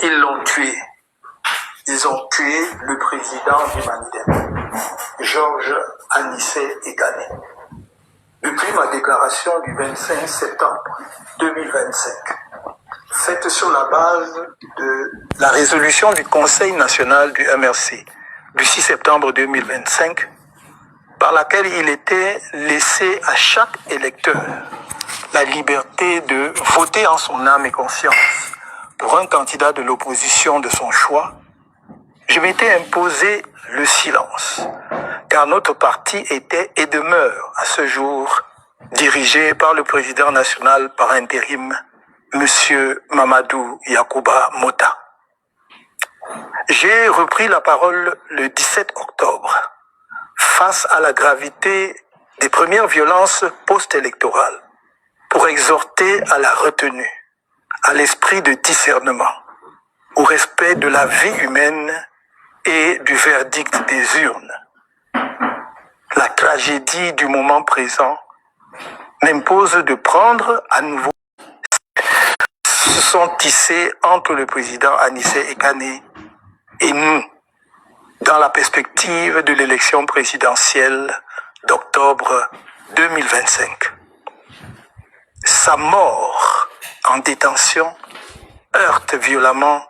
Ils l'ont tué. Ils ont tué le président du Manidem, Georges Anissé Ekane. Depuis ma déclaration du 25 septembre 2025, faite sur la base de la résolution du Conseil national du MRC du 6 septembre 2025, par laquelle il était laissé à chaque électeur la liberté de voter en son âme et conscience pour un candidat de l'opposition de son choix, je m'étais imposé le silence, car notre parti était et demeure à ce jour dirigé par le président national par intérim, M. Mamadou Yacouba Mota. J'ai repris la parole le 17 octobre face à la gravité des premières violences post-électorales pour exhorter à la retenue, à l'esprit de discernement, au respect de la vie humaine et du verdict des urnes. La tragédie du moment présent m'impose de prendre à nouveau se sont tissés entre le président Anissé Ekane et nous dans la perspective de l'élection présidentielle d'octobre 2025. Sa mort en détention heurte violemment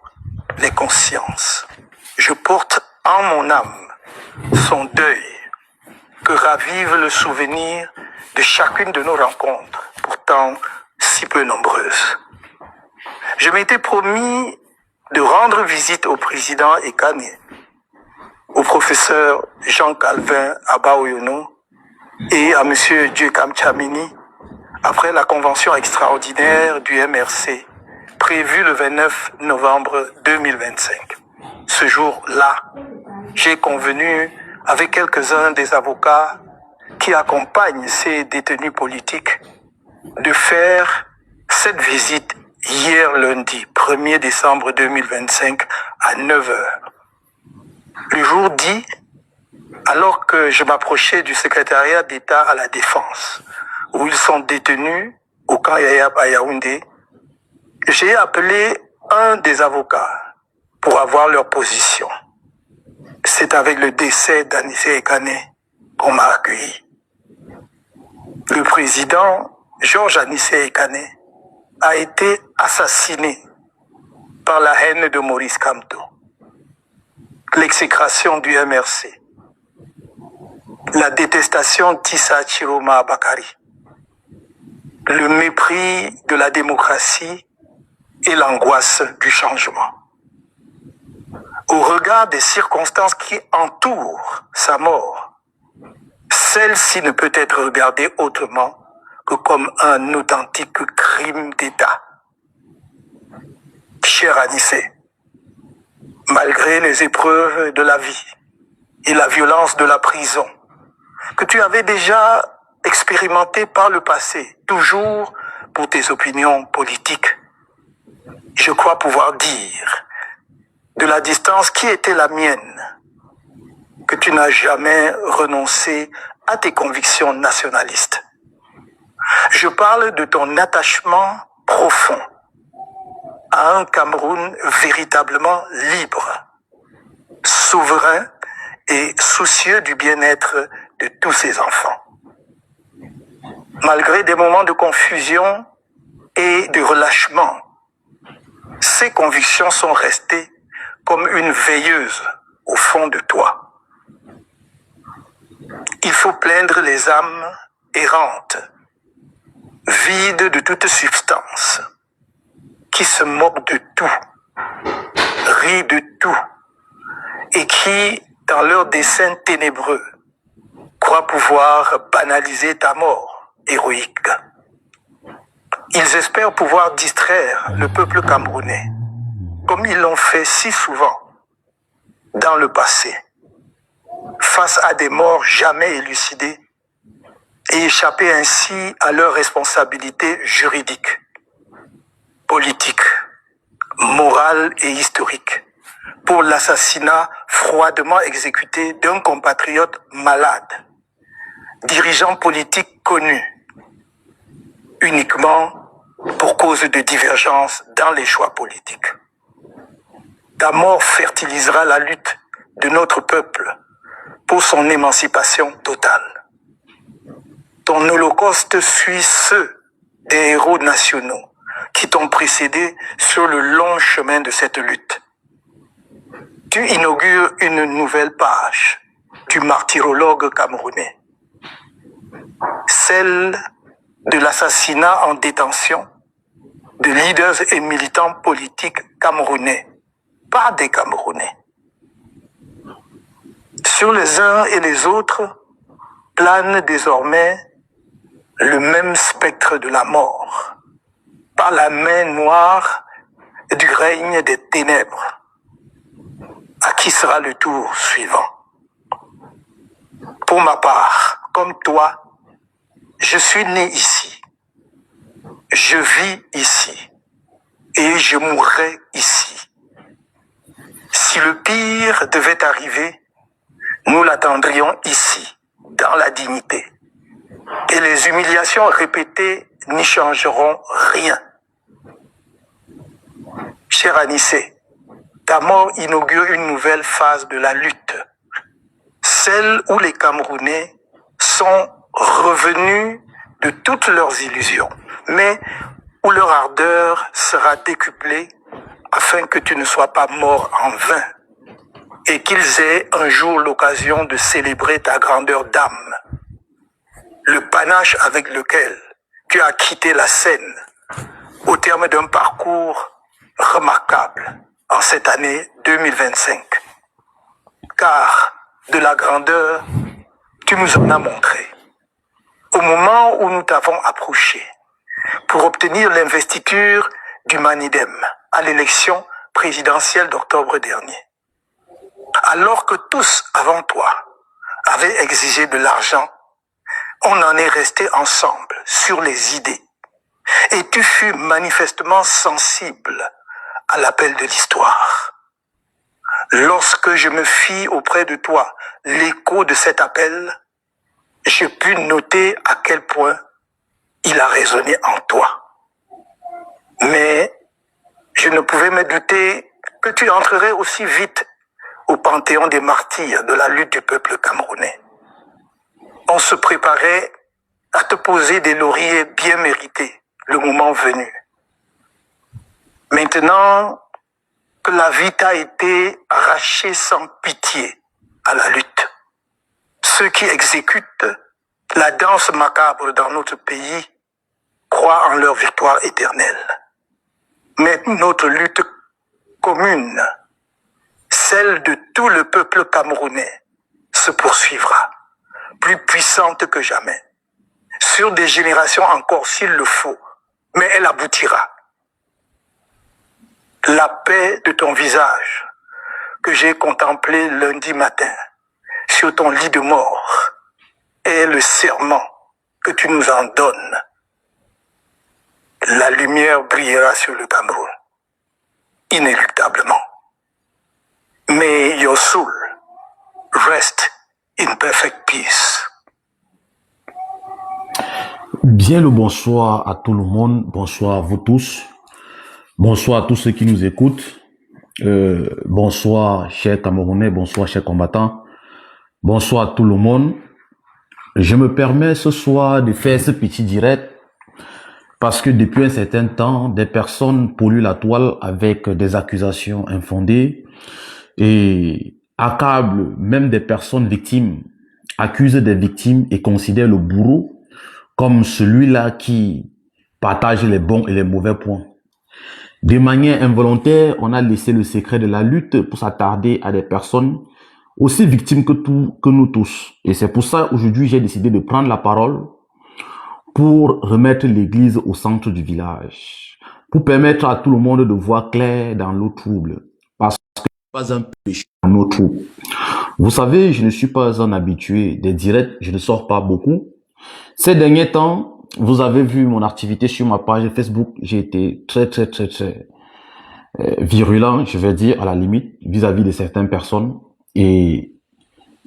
les consciences. Je porte en mon âme son deuil que ravive le souvenir de chacune de nos rencontres, pourtant si peu nombreuses. Je m'étais promis de rendre visite au président Ekane, au professeur Jean-Calvin Abaoyono et à M. Djekam Tchamini après la convention extraordinaire du MRC prévue le 29 novembre 2025. Ce jour-là, j'ai convenu avec quelques-uns des avocats qui accompagnent ces détenus politiques de faire cette visite hier lundi 1er décembre 2025 à 9 heures. Le jour dit, alors que je m'approchais du secrétariat d'État à la Défense, où ils sont détenus au camp Yayab à Yaoundé, j'ai appelé un des avocats pour avoir leur position. C'est avec le décès d'Anissé Ekane qu'on m'a accueilli. Le président Georges Anissé Ekane a été assassiné par la haine de Maurice Kamto, l'exécration du MRC, la détestation d'Issa Chiroma Bakari, le mépris de la démocratie et l'angoisse du changement. Au regard des circonstances qui entourent sa mort, celle-ci ne peut être regardée autrement que comme un authentique crime d'État. Cher Anissé, malgré les épreuves de la vie et la violence de la prison, que tu avais déjà expérimenté par le passé, toujours pour tes opinions politiques, je crois pouvoir dire, de la distance qui était la mienne, que tu n'as jamais renoncé à tes convictions nationalistes. Je parle de ton attachement profond à un Cameroun véritablement libre, souverain et soucieux du bien-être de tous ses enfants. Malgré des moments de confusion et de relâchement, ces convictions sont restées comme une veilleuse au fond de toi. Il faut plaindre les âmes errantes, vides de toute substance, qui se moquent de tout, rient de tout, et qui, dans leur dessein ténébreux, croient pouvoir banaliser ta mort héroïque. Ils espèrent pouvoir distraire le peuple camerounais, comme ils l'ont fait si souvent dans le passé, face à des morts jamais élucidées, et échapper ainsi à leurs responsabilités juridiques, politiques, morales et historiques, pour l'assassinat froidement exécuté d'un compatriote malade, dirigeant politique connu, uniquement pour cause de divergences dans les choix politiques. Ta mort fertilisera la lutte de notre peuple pour son émancipation totale. Ton holocauste suit ceux des héros nationaux qui t'ont précédé sur le long chemin de cette lutte. Tu inaugures une nouvelle page du martyrologue camerounais, celle de l'assassinat en détention de leaders et militants politiques camerounais, pas des Camerounais. Sur les uns et les autres plane désormais le même spectre de la mort, par la main noire du règne des ténèbres. À qui sera le tour suivant? Pour ma part, comme toi, je suis né ici, je vis ici et je mourrai ici. Si le pire devait arriver, nous l'attendrions ici, dans la dignité. Et les humiliations répétées n'y changeront rien. Cher Anissé, ta mort inaugure une nouvelle phase de la lutte, celle où les Camerounais sont revenus de toutes leurs illusions, mais où leur ardeur sera décuplée afin que tu ne sois pas mort en vain et qu'ils aient un jour l'occasion de célébrer ta grandeur d'âme, le panache avec lequel tu as quitté la scène au terme d'un parcours remarquable en cette année 2025. Car de la grandeur, tu nous en as montré. Au moment où nous t'avons approché pour obtenir l'investiture du Manidem à l'élection présidentielle d'octobre dernier. Alors que tous avant toi avaient exigé de l'argent, on en est resté ensemble sur les idées. Et tu fus manifestement sensible à l'appel de l'histoire. Lorsque je me fis auprès de toi l'écho de cet appel, je pus noter à quel point il a résonné en toi. Mais je ne pouvais me douter que tu entrerais aussi vite au panthéon des martyrs de la lutte du peuple camerounais. On se préparait à te poser des lauriers bien mérités, le moment venu. Maintenant que la vie t'a été arrachée sans pitié à la lutte, ceux qui exécutent la danse macabre dans notre pays croient en leur victoire éternelle. Mais notre lutte commune, celle de tout le peuple camerounais, se poursuivra, plus puissante que jamais, sur des générations encore s'il le faut, mais elle aboutira. La paix de ton visage, que j'ai contemplé lundi matin, sur ton lit de mort, est le serment que tu nous en donnes. La lumière brillera sur le Cameroun, inéluctablement. May your soul rest in perfect peace. Bien le bonsoir à tout le monde, bonsoir à vous tous, bonsoir à tous ceux qui nous écoutent, bonsoir chers Camerounais, bonsoir chers combattants, bonsoir à tout le monde. Je me permets ce soir de faire ce petit direct parce que depuis un certain temps, des personnes polluent la toile avec des accusations infondées et accablent même des personnes victimes, accusent des victimes et considèrent le bourreau comme celui-là qui partage les bons et les mauvais points. De manière involontaire, on a laissé le secret de la lutte pour s'attarder à des personnes aussi victimes que nous tous. Et c'est pour ça, aujourd'hui, j'ai décidé de prendre la parole pour remettre l'église au centre du village, pour permettre à tout le monde de voir clair dans l'eau trouble, parce que pas un péché dans l'eau trouble. Vous savez, je ne suis pas un habitué des directs, je ne sors pas beaucoup. Ces derniers temps, vous avez vu mon activité sur ma page Facebook, j'ai été très virulent, je vais dire, à la limite, vis-à-vis de certaines personnes. Et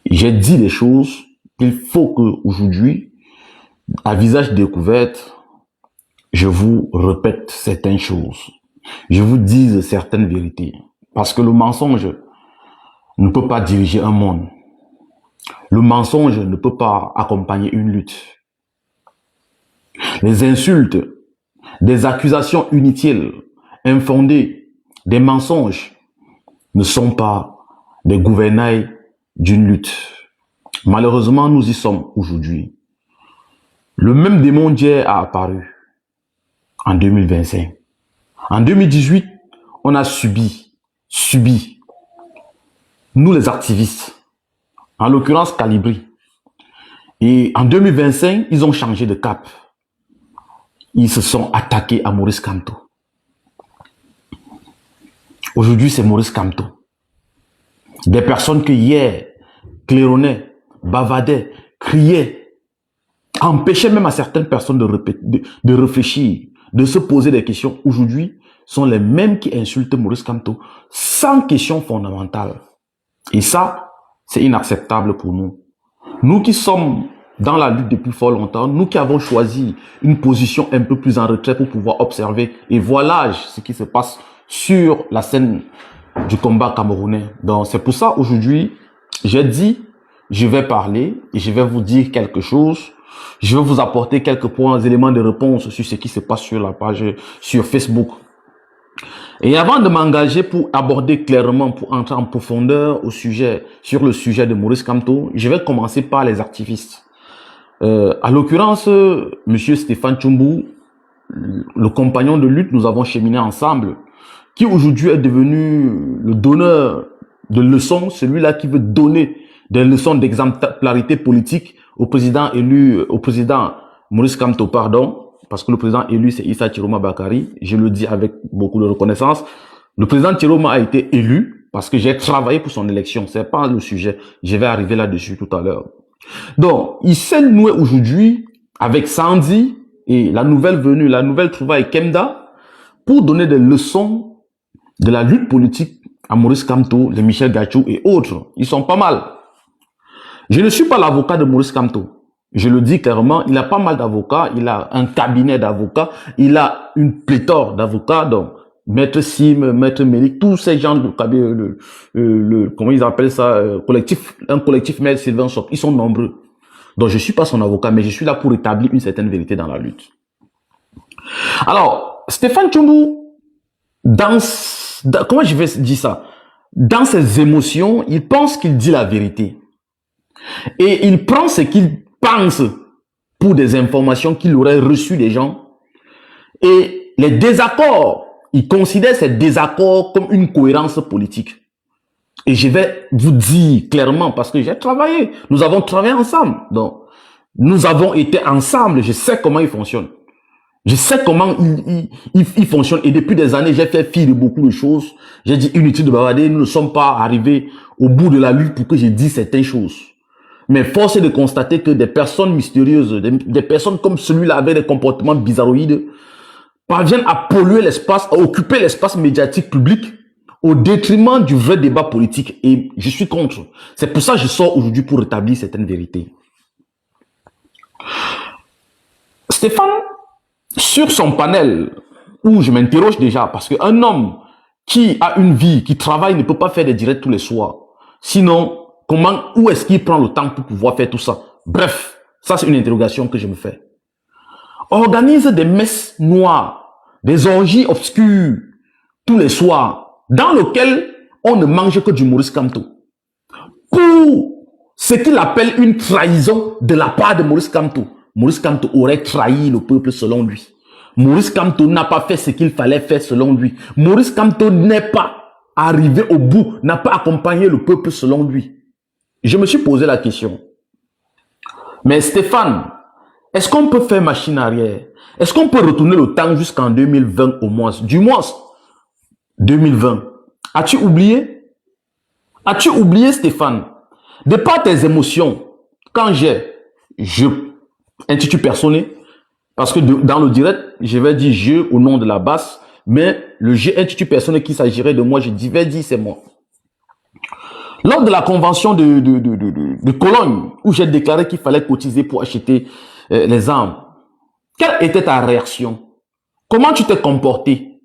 j'ai dit des choses qu'il faut que aujourd'hui, à visage découvert, je vous répète certaines choses. Je vous dise certaines vérités. Parce que le mensonge ne peut pas diriger un monde. Le mensonge ne peut pas accompagner une lutte. Les insultes, des accusations inutiles, infondées, des mensonges ne sont pas des gouvernails d'une lutte. Malheureusement, nous y sommes aujourd'hui. Le même démon d'hier a apparu en 2025. En 2018, on a subi, nous les activistes, en l'occurrence Calibri. Et en 2025, ils ont changé de cap. Ils se sont attaqués à Maurice Kamto. Aujourd'hui, c'est Maurice Kamto. Des personnes qui hier claironnaient, bavadaient, criaient, empêchaient même à certaines personnes de réfléchir, de se poser des questions. Aujourd'hui, sont les mêmes qui insultent Maurice Kamto sans question fondamentale. Et ça, c'est inacceptable pour nous. Nous qui sommes dans la lutte depuis fort longtemps, nous qui avons choisi une position un peu plus en retrait pour pouvoir observer et voir l'âge, ce qui se passe sur la scène du combat camerounais. Donc c'est pour ça aujourd'hui, j'ai dit, je vais parler et je vais vous dire quelque chose. Je vais vous apporter quelques points, éléments de réponse sur ce qui se passe sur la page, sur Facebook. Et avant de m'engager pour aborder clairement, pour entrer en profondeur au sujet, sur le sujet de Maurice Kamto, je vais commencer par les activistes. À l'occurrence, monsieur Stéphane Tshombu, le compagnon de lutte, nous avons cheminé ensemble, qui aujourd'hui est devenu le donneur de leçons, celui-là qui veut donner des leçons d'exemplarité politique au président élu, au président Maurice Kamto, pardon, parce que le président élu, c'est Issa Chiroma Bakari. Je le dis avec beaucoup de reconnaissance. Le président Chiroma a été élu parce que j'ai travaillé pour son élection. C'est pas le sujet. Je vais arriver là-dessus tout à l'heure. Donc, il s'est noué aujourd'hui avec Sandy et la nouvelle venue, la nouvelle trouvaille Kemda pour donner des leçons de la lutte politique à Maurice Kamto, les Michel Gachou et autres. Ils sont pas mal. Je ne suis pas l'avocat de Maurice Kamto. Je le dis clairement, il a pas mal d'avocats, il a un cabinet d'avocats, il a une pléthore d'avocats, donc Maître Sim, Maître Mélic, tous ces gens de comment ils appellent ça, un collectif Maître Sylvain Sop, ils sont nombreux. Donc je suis pas son avocat, mais je suis là pour établir une certaine vérité dans la lutte. Alors, Stéphane Tshombu, comment je vais dire ça? Dans ses émotions, il pense qu'il dit la vérité. Et il prend ce qu'il pense pour des informations qu'il aurait reçues des gens. Et les désaccords, il considère ces désaccords comme une cohérence politique. Et je vais vous dire clairement, parce que j'ai travaillé, nous avons travaillé ensemble. Donc, nous avons été ensemble, je sais comment il fonctionne. Je sais comment il fonctionne. Et depuis des années, j'ai fait fi de beaucoup de choses. J'ai dit inutile de bavarder, nous ne sommes pas arrivés au bout de la lutte pour que j'ai dit certaines choses. Mais force est de constater que des personnes mystérieuses, des personnes comme celui-là avec des comportements bizarroïdes, parviennent à polluer l'espace, à occuper l'espace médiatique public au détriment du vrai débat politique. Et je suis contre. C'est pour ça que je sors aujourd'hui pour rétablir certaines vérités. Stéphane, sur son panel, où je m'interroge déjà, parce qu'un homme qui a une vie, qui travaille, ne peut pas faire des directs tous les soirs. Sinon, où est-ce qu'il prend le temps pour pouvoir faire tout ça? Bref, ça c'est une interrogation que je me fais. Organise des messes noires, des orgies obscures, tous les soirs, dans lesquelles on ne mange que du Maurice Kamto. Pour ce qu'il appelle une trahison de la part de Maurice Kamto. Maurice Kamto aurait trahi le peuple selon lui. Maurice Kamto n'a pas fait ce qu'il fallait faire selon lui. Maurice Kamto n'est pas arrivé au bout, n'a pas accompagné le peuple selon lui. Je me suis posé la question. Mais Stéphane, est-ce qu'on peut faire machine arrière? Est-ce qu'on peut retourner le temps jusqu'en 2020 au moins? Du moins, 2020. As-tu oublié? As-tu oublié, Stéphane? De par tes émotions, quand je intitule personne, parce que dans le direct, je vais dire je au nom de la basse, mais le je intitule personne qu'il s'agirait de moi, je vais dire c'est moi. Lors de la convention de Cologne, où j'ai déclaré qu'il fallait cotiser pour acheter les armes, quelle était ta réaction? Comment tu t'es comporté?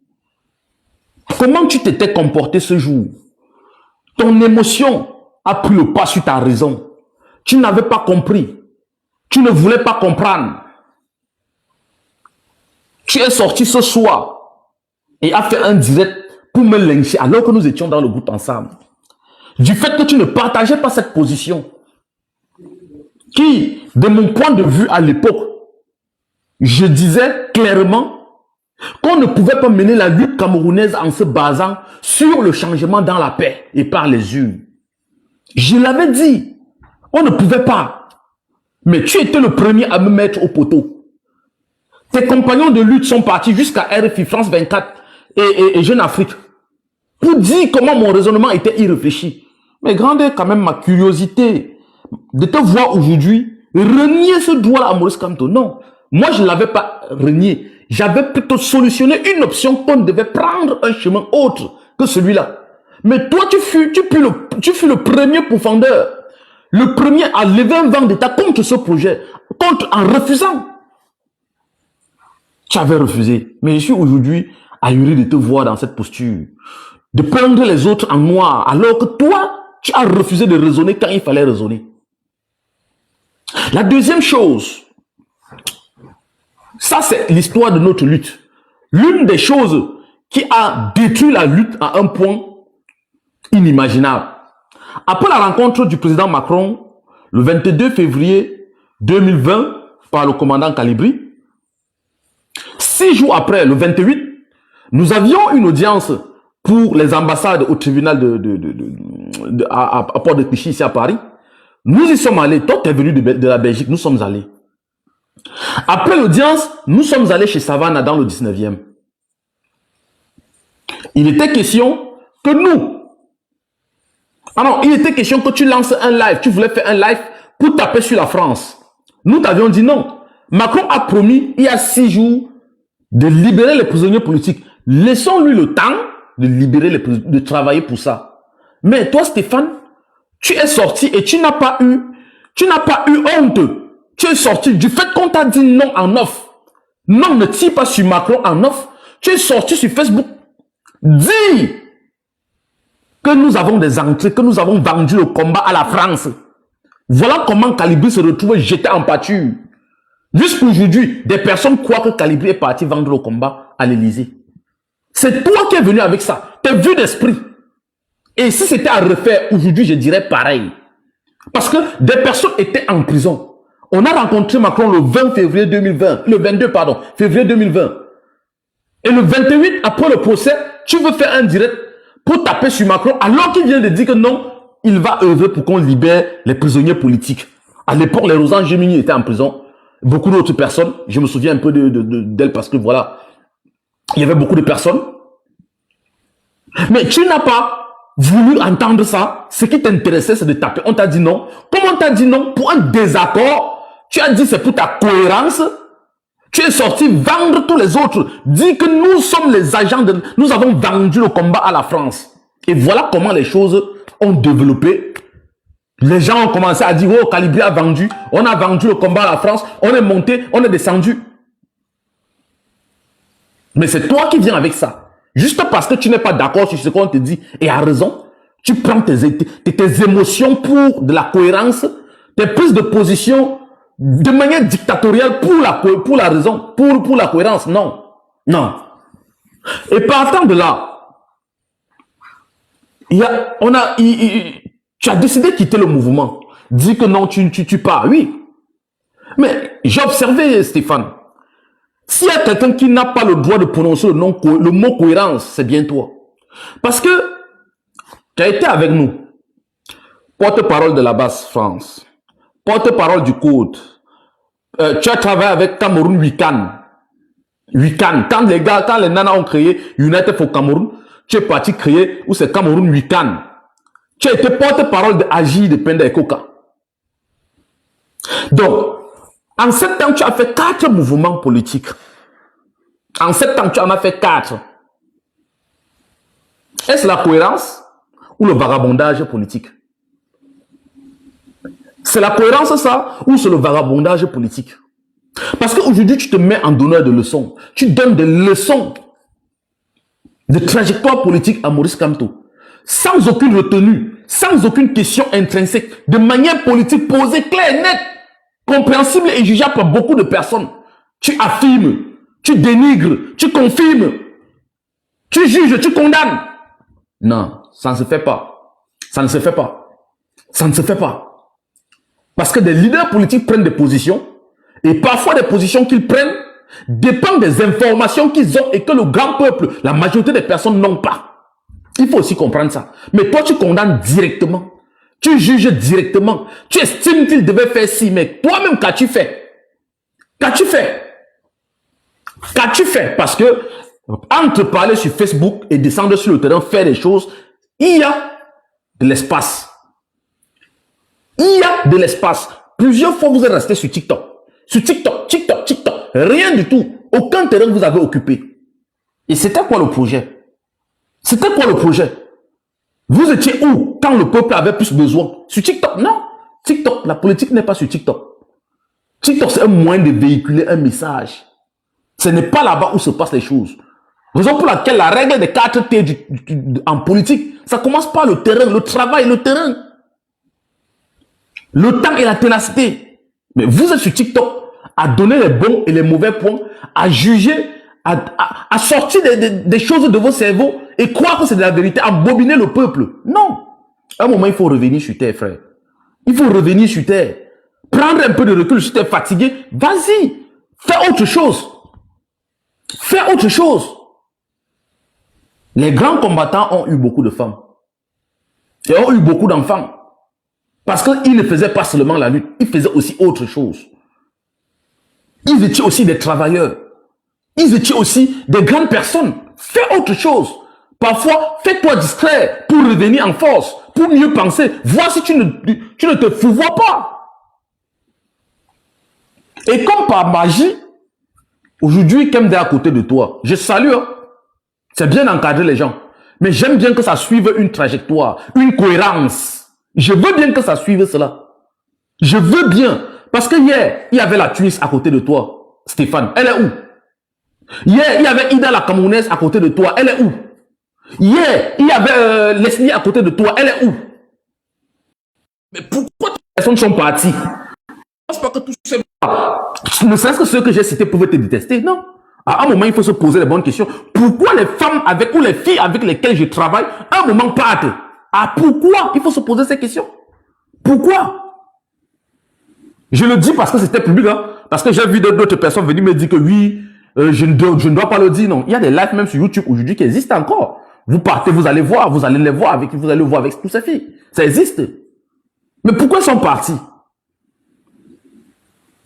Comment tu t'étais comporté ce jour? Ton émotion a pris le pas sur ta raison. Tu n'avais pas compris. Tu ne voulais pas comprendre. Tu es sorti ce soir et a fait un direct pour me lyncher alors que nous étions dans le groupe ensemble. Du fait que tu ne partageais pas cette position qui, de mon point de vue à l'époque, je disais clairement qu'on ne pouvait pas mener la lutte camerounaise en se basant sur le changement dans la paix et par les urnes. Je l'avais dit, on ne pouvait pas. Mais tu étais le premier à me mettre au poteau. Tes compagnons de lutte sont partis jusqu'à RFI, France 24 et Jeune Afrique pour dire comment mon raisonnement était irréfléchi. Mais grandeur quand même ma curiosité de te voir aujourd'hui renier ce droit-là à Maurice Kamto. Non, moi je ne l'avais pas renié. J'avais plutôt solutionné une option qu'on devait prendre un chemin autre que celui-là. Mais toi, tu fus le premier pourfendeur, le premier à lever un vent d'État contre ce projet, en refusant. Tu avais refusé. Mais je suis aujourd'hui ahuri de te voir dans cette posture, de peindre les autres en noir, alors que toi, tu as refusé de raisonner quand il fallait raisonner. La deuxième chose, ça c'est l'histoire de notre lutte. L'une des choses qui a détruit la lutte à un point inimaginable. Après la rencontre du président Macron, le 22 février 2020, par le commandant Kalibri, 6 jours après, le 28, nous avions une audience pour les ambassades au tribunal à Port de Clichy, ici à Paris. Nous y sommes allés. Toi, tu es venu de la Belgique, nous sommes allés. Après l'audience, nous sommes allés chez Savannah dans le 19e. Il était question que il était question que tu lances un live. Tu voulais faire un live pour taper sur la France. Nous t'avions dit non. Macron a promis, il y a 6 jours, de libérer les prisonniers politiques. Laissons-lui le temps de libérer de travailler pour ça. Mais toi, Stéphane, tu es sorti et tu n'as pas eu honte. Tu es sorti du fait qu'on t'a dit non en off. Non, ne tire pas sur Macron en off. Tu es sorti sur Facebook. Dis que nous avons des entrées, que nous avons vendu le combat à la France. Voilà comment Kalibri se retrouve jeté en pâture. Jusqu'aujourd'hui, des personnes croient que Kalibri est parti vendre le combat à l'Élysée. C'est toi qui es venu avec ça. T'es vu d'esprit. Et si c'était à refaire aujourd'hui, je dirais pareil. Parce que des personnes étaient en prison. On a rencontré Macron le 20 février 2020. Le 22, pardon, février 2020. Et le 28, après le procès, tu veux faire un direct pour taper sur Macron alors qu'il vient de dire que non, il va œuvrer pour qu'on libère les prisonniers politiques. À l'époque, les Rosanne Gemini étaient en prison. Beaucoup d'autres personnes. Je me souviens un peu d'elle parce que voilà, il y avait beaucoup de personnes. Mais tu n'as pas voulu entendre ça. Ce qui t'intéressait, c'est de taper. On t'a dit non. Comment on t'a dit non? Pour un désaccord, tu as dit c'est pour ta cohérence. Tu es sorti vendre tous les autres. Dis que nous sommes les agents nous avons vendu le combat à la France. Et voilà comment les choses ont développé. Les gens ont commencé à dire, oh, Kalibri a vendu. On a vendu le combat à la France. On est monté, on est descendu. Mais c'est toi qui viens avec ça. Juste parce que tu n'es pas d'accord sur ce qu'on te dit et à raison, tu prends tes émotions pour de la cohérence, tes prises de position de manière dictatoriale pour la raison, pour la cohérence. Non. Non. Et partant de là, tu as décidé de quitter le mouvement. Dis que non, tu pars. Oui. Mais j'ai observé, Stéphane. S'il y a quelqu'un qui n'a pas le droit de prononcer le mot cohérence, c'est bien toi. Parce que tu as été avec nous. Porte-parole de la Basse France. Porte-parole du Code. Tu as travaillé avec Cameroun Wikan. Quand les nanas ont créé United for Cameroun, tu es parti créer où c'est Cameroun Wikan. Tu as été porte-parole de Agi de Penda et Koka. Donc, en 7 ans, tu as fait 4 mouvements politiques. En 7 ans, tu en as fait 4. Est-ce la cohérence ou le vagabondage politique? C'est la cohérence, ça, ou c'est le vagabondage politique? Parce qu'aujourd'hui, tu te mets en donneur de leçons. Tu donnes des leçons de trajectoire politique à Maurice Kamto, sans aucune retenue, sans aucune question intrinsèque, de manière politique posée, claire, nette, compréhensible et jugeable par beaucoup de personnes. Tu affirmes, tu dénigres, tu confirmes, tu juges, tu condamnes. Non, ça ne se fait pas. Ça ne se fait pas. Ça ne se fait pas. Parce que des leaders politiques prennent des positions et parfois des positions qu'ils prennent dépendent des informations qu'ils ont et que le grand peuple, la majorité des personnes n'ont pas. Il faut aussi comprendre ça. Mais toi, tu condamnes directement. Tu juges directement. Tu estimes qu'il devait faire ci, mais toi-même, qu'as-tu fait? Qu'as-tu fait? Qu'as-tu fait? Parce que entre parler sur Facebook et descendre sur le terrain, faire des choses, il y a de l'espace. Il y a de l'espace. Plusieurs fois, vous êtes resté sur TikTok. Sur TikTok, TikTok, TikTok. Rien du tout. Aucun terrain que vous avez occupé. Et c'était quoi le projet? C'était quoi le projet? Vous étiez où quand le peuple avait plus besoin? Sur TikTok? Non. TikTok, la politique n'est pas sur TikTok. TikTok, c'est un moyen de véhiculer un message. Ce n'est pas là-bas où se passent les choses. Raison pour laquelle la règle des 4 T en politique, ça commence par le terrain, le travail, le terrain. Le temps et la ténacité. Mais vous êtes sur TikTok à donner les bons et les mauvais points, à juger, à sortir des choses de vos cerveaux et croire que c'est de la vérité, à bobiner le peuple. Non. À un moment, il faut revenir sur terre, frère. Il faut revenir sur terre. Prendre un peu de recul si tu es fatigué. Vas-y. Fais autre chose. Fais autre chose. Les grands combattants ont eu beaucoup de femmes. Et ont eu beaucoup d'enfants. Parce qu'ils ne faisaient pas seulement la lutte. Ils faisaient aussi autre chose. Ils étaient aussi des travailleurs. Ils étaient aussi des grandes personnes. Fais autre chose. Parfois, fais-toi distraire pour revenir en force, pour mieux penser. Vois si tu ne te fouvoies pas. Et comme par magie, aujourd'hui, Kemde est à côté de toi. Je salue. Hein. C'est bien d'encadrer les gens. Mais j'aime bien que ça suive une trajectoire, une cohérence. Je veux bien que ça suive cela. Je veux bien. Parce que hier, il y avait la Tunis à côté de toi, Stéphane. Elle est où? Hier, il y avait Ida la Camerounaise à côté de toi. Elle est où? Hier, il y avait Leslie à côté de toi. Elle est où? Mais pourquoi toutes les personnes sont parties? Je pense pas que tous ces... Ne serait-ce que ceux que j'ai cités pouvaient te détester. Non. À un moment, il faut se poser les bonnes questions. Pourquoi les femmes avec ou les filles avec lesquelles je travaille, à un moment partent? Ah, pourquoi? Il faut se poser ces questions. Pourquoi? Je le dis parce que c'était public, hein? Parce que j'ai vu d'autres personnes venir me dire que oui, je ne dois pas le dire, non. Il y a des lives même sur YouTube aujourd'hui qui existent encore. Vous partez, vous allez voir, vous allez les voir avec, vous allez le voir avec toutes ces filles. Ça existe. Mais pourquoi ils sont partis?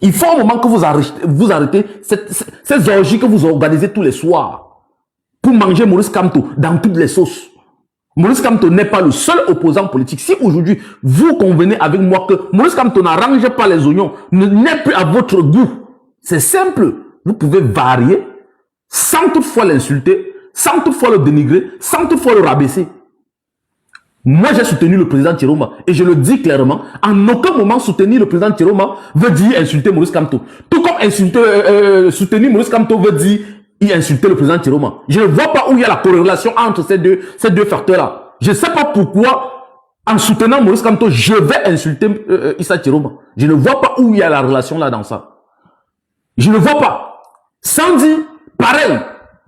Il faut un moment que vous arrêtez ces orgies que vous organisez tous les soirs pour manger Maurice Kamto dans toutes les sauces. Maurice Kamto n'est pas le seul opposant politique. Si aujourd'hui, vous convenez avec moi que Maurice Kamto n'arrange pas les oignons, n'est plus à votre goût, c'est simple. Vous pouvez varier sans toutefois l'insulter, sans toutefois le dénigrer, sans toutefois le rabaisser. Moi, j'ai soutenu le président Chiroma et je le dis clairement, en aucun moment soutenir le président Chiroma veut dire insulter Maurice Kamto. Tout comme soutenir Maurice Kamto veut dire insulter le président Chiroma. Je ne vois pas où il y a la corrélation entre ces deux facteurs-là. Je ne sais pas pourquoi, en soutenant Maurice Kamto, je vais insulter Issa Chiroma. Je ne vois pas où il y a la relation là dans ça. Je ne vois pas. Sandy, pareil.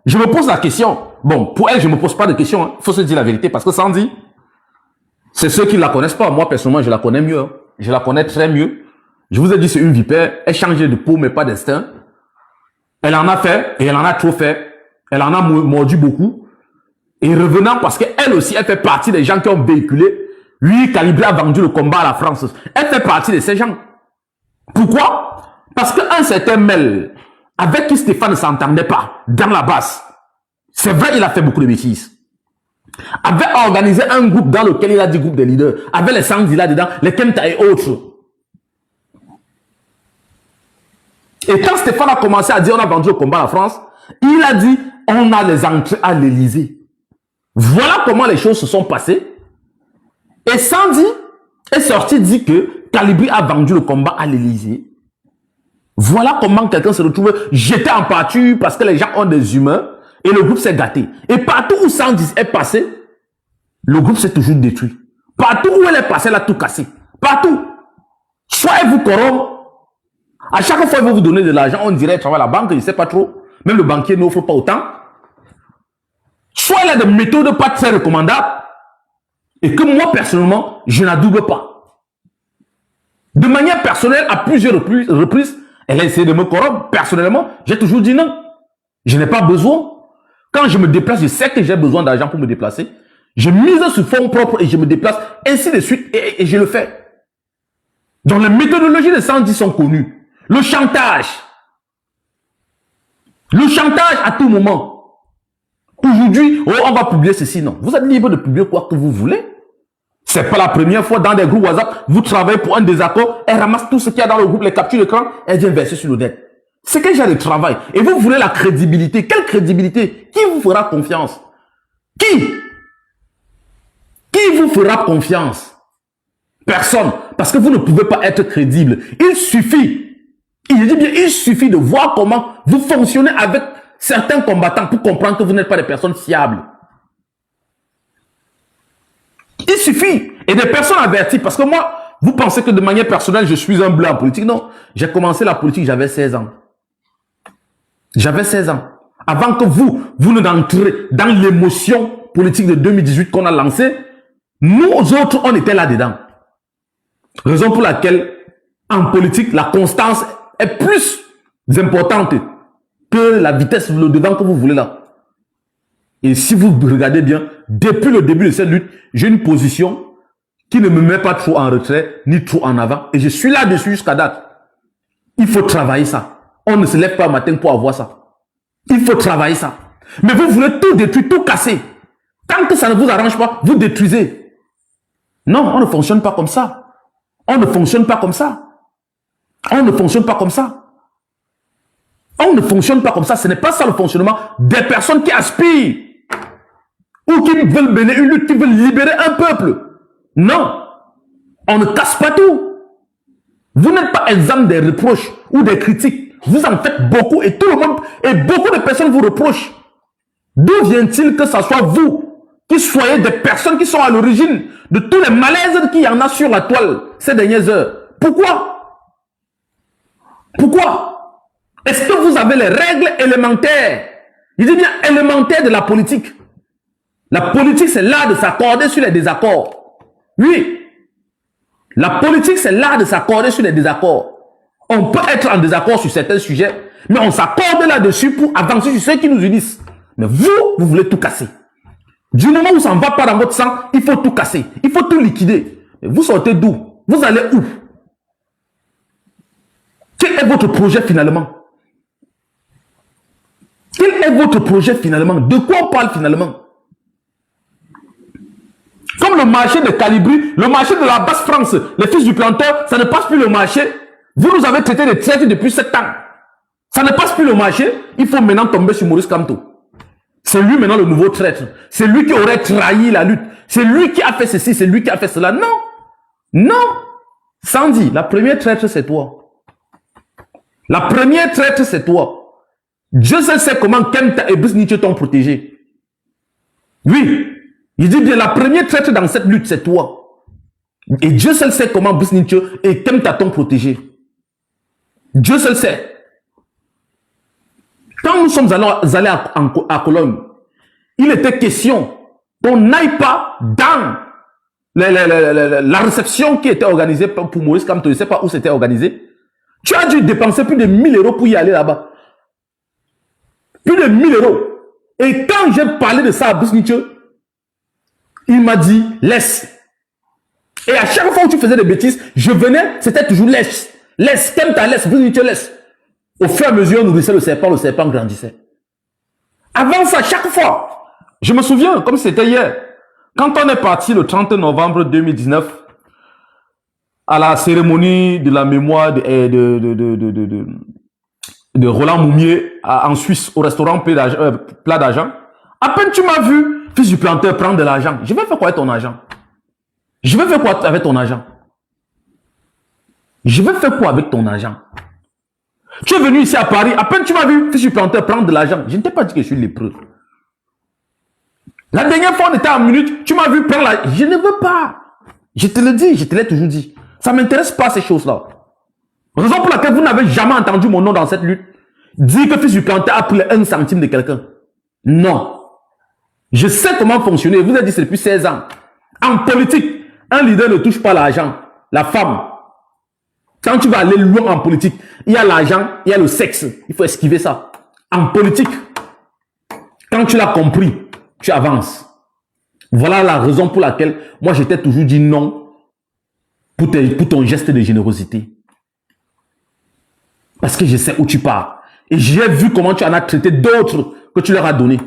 Je me pose la question. Bon, pour elle, je ne me pose pas de question. Il faut se dire la vérité parce que Sandy, c'est ceux qui ne la connaissent pas. Moi, personnellement, je la connais mieux. Hein. Je la connais très mieux. Je vous ai dit, c'est une vipère. Elle change de peau, mais pas d'instinct. Elle en a fait, et elle en a trop fait. Elle en a mordu beaucoup. Et revenant, parce qu'elle aussi, elle fait partie des gens qui ont véhiculé. Lui, Calibré a vendu le combat à la France. Elle fait partie de ces gens. Pourquoi? Parce qu'un certain Mel, avec qui Stéphane ne s'entendait pas, dans la base. C'est vrai, il a fait beaucoup de bêtises. Avait organisé un groupe dans lequel il a dit groupe des leaders. Avec les Sandy là-dedans, les Kemta et autres. Et quand Stéphane a commencé à dire on a vendu le combat à la France, il a dit on a les entrées à l'Élysée. Voilà comment les choses se sont passées. Et Sandy est sorti dit que Calibri a vendu le combat à l'Élysée. Voilà comment quelqu'un se retrouve jeté en pâture parce que les gens ont des humains Et le groupe s'est gâté. Et partout où 110 est passé, le groupe s'est toujours détruit. Partout où elle est passée, elle a tout cassé. Partout. Soit elle vous corrompt. À chaque fois qu'il va vous donner de l'argent, on dirait, travaille à la banque, je ne sais pas trop. Même le banquier n'offre pas autant. Soit elle a des méthodes pas très recommandables. Et que moi, personnellement, je n'adoube pas. De manière personnelle, à plusieurs reprises, elle a essayé de me corrompre. Personnellement, j'ai toujours dit non. Je n'ai pas besoin. Quand je me déplace, je sais que j'ai besoin d'argent pour me déplacer. Je mise sur fonds propres et je me déplace, ainsi de suite, et je le fais. Donc les méthodologies de 110 sont connues. Le chantage. Le chantage à tout moment. Aujourd'hui, oh, on va publier ceci, non. Vous êtes libre de publier quoi que vous voulez. C'est pas la première fois dans des groupes WhatsApp, vous travaillez pour un désaccord, elle ramasse tout ce qu'il y a dans le groupe, les captures d'écran, elle vient verser sur le net. C'est quel genre de travail? Et vous voulez la crédibilité. Quelle crédibilité? Qui vous fera confiance? Qui vous fera confiance? Personne. Parce que vous ne pouvez pas être crédible. Il suffit de voir comment vous fonctionnez avec certains combattants pour comprendre que vous n'êtes pas des personnes fiables. Il suffit. Et des personnes averties. Parce que moi, vous pensez que de manière personnelle, je suis un blanc en politique. Non. J'ai commencé la politique, j'avais 16 ans. J'avais 16 ans. Avant que vous n'entrez dans l'émotion politique de 2018 qu'on a lancée, nous autres, on était là-dedans. Raison pour laquelle, en politique, la constance est plus importante que la vitesse, le devant que vous voulez là. Et si vous regardez bien, depuis le début de cette lutte, j'ai une position qui ne me met pas trop en retrait, ni trop en avant. Et je suis là-dessus jusqu'à date. Il faut travailler ça. On ne se lève pas le matin pour avoir ça. Il faut travailler ça. Mais vous voulez tout détruire, tout casser. Tant que ça ne vous arrange pas, vous détruisez. Non, on ne fonctionne pas comme ça. On ne fonctionne pas comme ça. On ne fonctionne pas comme ça. On ne fonctionne pas comme ça. Ce n'est pas ça le fonctionnement des personnes qui aspirent ou qui veulent mener une lutte, qui veulent libérer un peuple. Non. On ne casse pas tout. Vous n'êtes pas exempt des reproches ou des critiques. Vous en faites beaucoup et tout le monde, et beaucoup de personnes vous reprochent. D'où vient-il que ce soit vous qui soyez des personnes qui sont à l'origine de tous les malaises qu'il y en a sur la toile ces dernières heures? Pourquoi? Pourquoi? Est-ce que vous avez les règles élémentaires? Je dis bien élémentaires de la politique. La politique, c'est l'art de s'accorder sur les désaccords. Oui. La politique, c'est l'art de s'accorder sur les désaccords. On peut être en désaccord sur certains sujets, mais on s'accorde là-dessus pour avancer sur ceux qui nous unissent. Mais vous voulez tout casser. Du moment où ça ne va pas dans votre sang, il faut tout casser. Il faut tout liquider. Et vous sortez d'où? Vous allez où? Quel est votre projet finalement? Quel est votre projet finalement? De quoi on parle finalement? Comme le marché de Calibri, le marché de la Basse-France, les fils du planteur, ça ne passe plus le marché. Vous nous avez traité de traîtres depuis 7 ans. Ça ne passe plus le marché. Il faut maintenant tomber sur Maurice Kamto. C'est lui maintenant le nouveau traître. C'est lui qui aurait trahi la lutte. C'est lui qui a fait ceci, c'est lui qui a fait cela. Non. Non. Sandy, la première traître, c'est toi. La première traître, c'est toi. Dieu seul sait comment Kemta et Brice t'ont protégé. Oui. Il dit bien, la première traître dans cette lutte, c'est toi. Et Dieu seul sait comment Brice et Kemta t'ont protégé. Dieu seul sait. Quand nous sommes allés à Cologne, il était question qu'on n'aille pas dans la réception qui était organisée pour Maurice Kamto. Je ne sais pas où c'était organisé. Tu as dû dépenser plus de 1000 € pour y aller là-bas. Plus de 1000 €. Et quand j'ai parlé de ça à Brice il m'a dit, laisse. Et à chaque fois où tu faisais des bêtises, je venais, c'était toujours laisse. Laisse, Kemta laisse, Brice laisse. Au fur et à mesure, on nourrissait le serpent grandissait. Avant ça, chaque fois, je me souviens, comme c'était hier, quand on est parti le 30 novembre 2019, à la cérémonie de la mémoire de Roland Moumier en Suisse, au restaurant Plat d'Argent, à peine tu m'as vu, fils du planteur, prendre de l'argent. Je vais faire quoi avec ton argent? Je vais faire quoi avec ton argent? Je vais faire quoi avec ton argent? Tu es venu ici à Paris, à peine tu m'as vu, fils du planteur, prendre de l'argent. Je ne t'ai pas dit que je suis lépreux. La dernière fois, on était en minute, tu m'as vu prendre la... Je ne veux pas. Je te le dis, je te l'ai toujours dit. Ça ne m'intéresse pas ces choses-là. Raison pour laquelle vous n'avez jamais entendu mon nom dans cette lutte. Dire que Fils du Plantain a pris 1 centime de quelqu'un. Non. Je sais comment fonctionner. Vous avez dit c'est depuis 16 ans. En politique, un leader ne touche pas l'argent. La femme. Quand tu vas aller loin en politique, il y a l'argent, il y a le sexe. Il faut esquiver ça. En politique, quand tu l'as compris, tu avances. Voilà la raison pour laquelle moi je t'ai toujours dit non pour ton geste de générosité. Parce que je sais où tu pars. Et j'ai vu comment tu en as traité d'autres que tu leur as donné.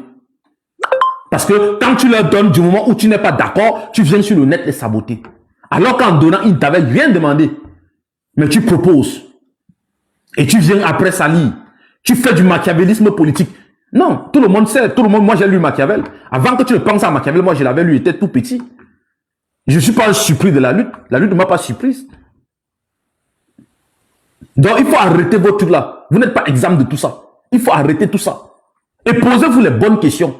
Parce que quand tu leur donnes, du moment où tu n'es pas d'accord, tu viens sur le net les saboter. Alors qu'en donnant, ils ne t'avaient rien demandé. Mais tu proposes. Et tu viens après salir. Tu fais du machiavélisme politique. Non, tout le monde sait, tout le monde, moi j'ai lu Machiavel. Avant que tu ne penses à Machiavel, moi je l'avais lu, il était tout petit. Je ne suis pas surpris de la lutte ne m'a pas surprise. Donc il faut arrêter votre truc là. Vous n'êtes pas exempt de tout ça. Il faut arrêter tout ça. Et posez-vous les bonnes questions.